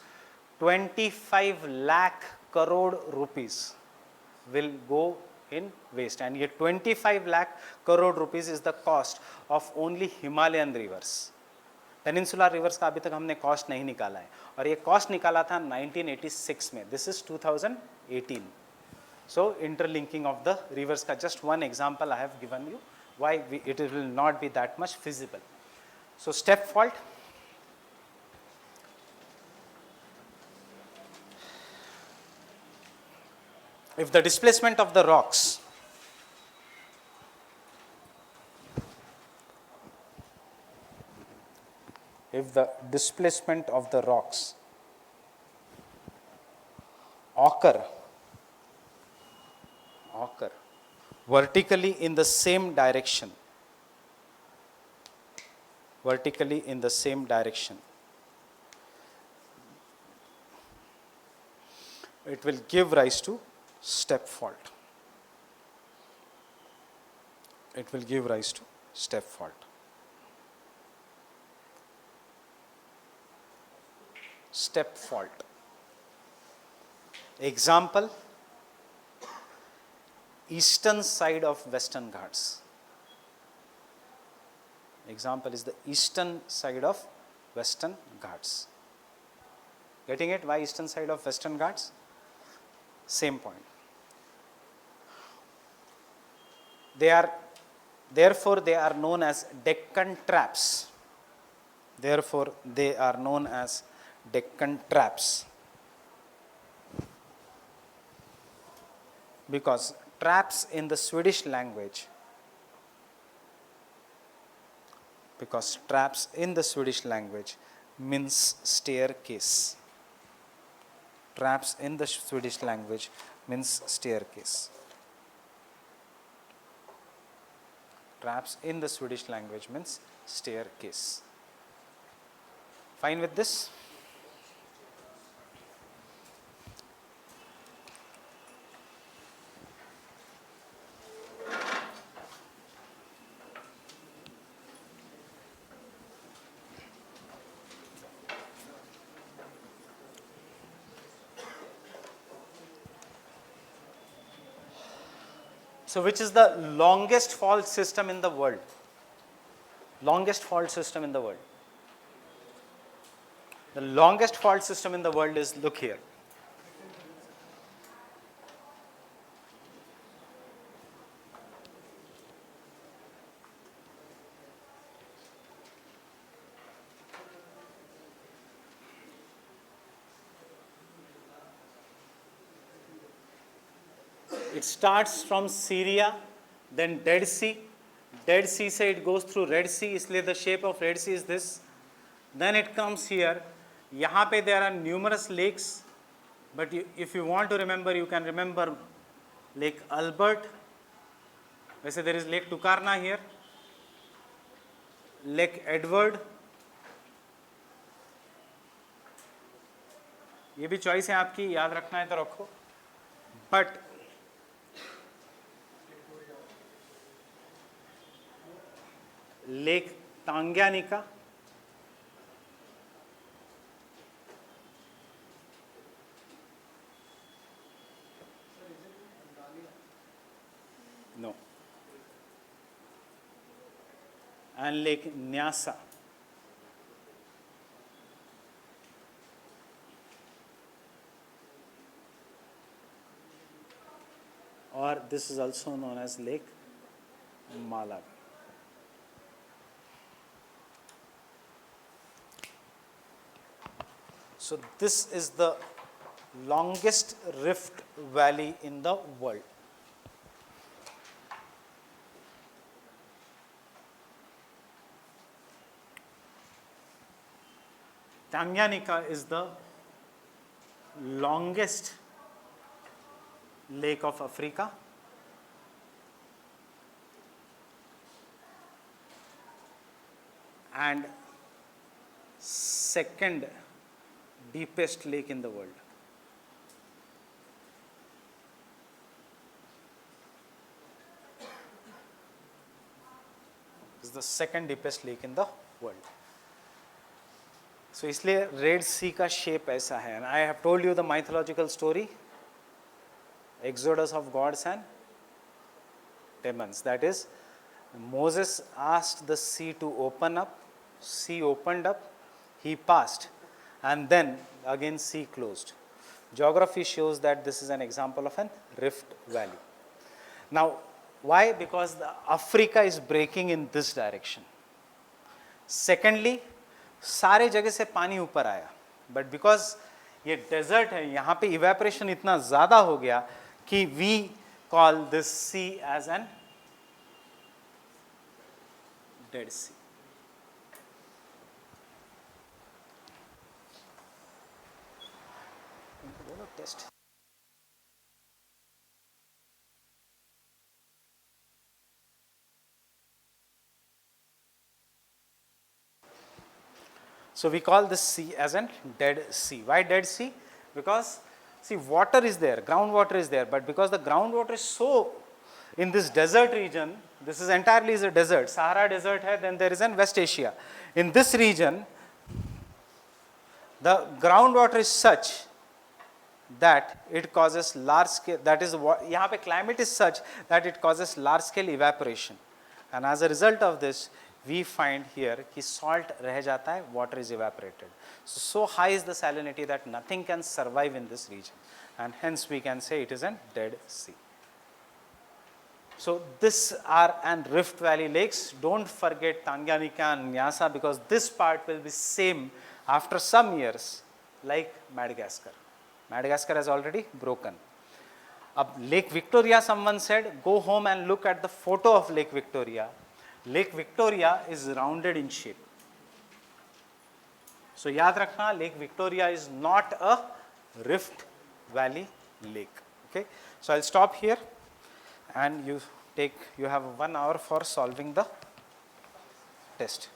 25 lakh crore rupees will go in waste, and ये 25 lakh crore rupees is the cost of only Himalayan rivers. Peninsular reverse का अभी तक हमने कॉस्ट नहीं निकाला है, और ये कॉस्ट निकाला था 1986 में. This is 2018. So interlinking of the rivers का just one example I have given you, why it will not be that much feasible. So step fault, if the displacement of the rocks occur vertically in the same direction, it will give rise to step fault. Step fault. Example, eastern side of Western Ghats. Example is the eastern side of Western Ghats. Getting it? Why eastern side of Western Ghats? Same point. Therefore they are known as Deccan traps. Because traps in the Swedish language means staircase. Traps in the Swedish language means staircase. Fine with this? So which is the longest fault system in the world? The longest fault system in the world is, look here. It starts from Syria, then Dead Sea. Dead Sea से it goes through Red Sea, इसलिए the shape of Red Sea is this. Then it comes here. यहाँ पे there are numerous lakes, but if you want to remember, you can remember Lake Albert. वैसे there is Lake Tukarna here, Lake Edward. ये भी choice है आपकी, याद रखना है तो रखो. But Lake Tanganyika, no, and Lake Nyasa. Or this is also known as Lake Malawi. So this is the longest rift valley in the world. Tanganyika is the longest lake of Africa. And second deepest lake in the world. Is the second deepest lake in the world. So इसलिए red सी का shape ऐसा है. And I have told you the mythological story, Exodus of gods and demons. That is, Moses asked the sea to open up, sea opened up, he passed, and then again sea closed. Geography shows that this is an example of an rift valley. Now, why? Because Africa is breaking in this direction. Secondly, सारे जगह से पानी ऊपर आया, but because ये desert है, यहाँ पे इवेपोरेशन इतना ज़्यादा हो गया कि we call this sea as an dead sea. Test. So we call this sea as a dead sea. Why dead sea? Because see, water is there, groundwater is there, but because the groundwater is so in this desert region, this is entirely is a desert. Sahara desert hai, then there is in West Asia. In this region, the groundwater is such that it causes large scale, that is what, यहाँ पे climate is such that it causes large scale evaporation. And as a result of this, we find here कि salt रह जाता है, water is evaporated. So high is the salinity that nothing can survive in this region, and hence we can say it is a dead sea. So this are and Rift Valley lakes. Don't forget Tanganyika and Nyasa, because this part will be same after some years like Madagascar. Madagascar has already broken. Lake Victoria, someone said, go home and look at the photo of Lake Victoria. Lake Victoria is rounded in shape. So याद रखना, Lake Victoria is not a Rift Valley lake. Okay, so I'll stop here, and you have 1 hour for solving the test.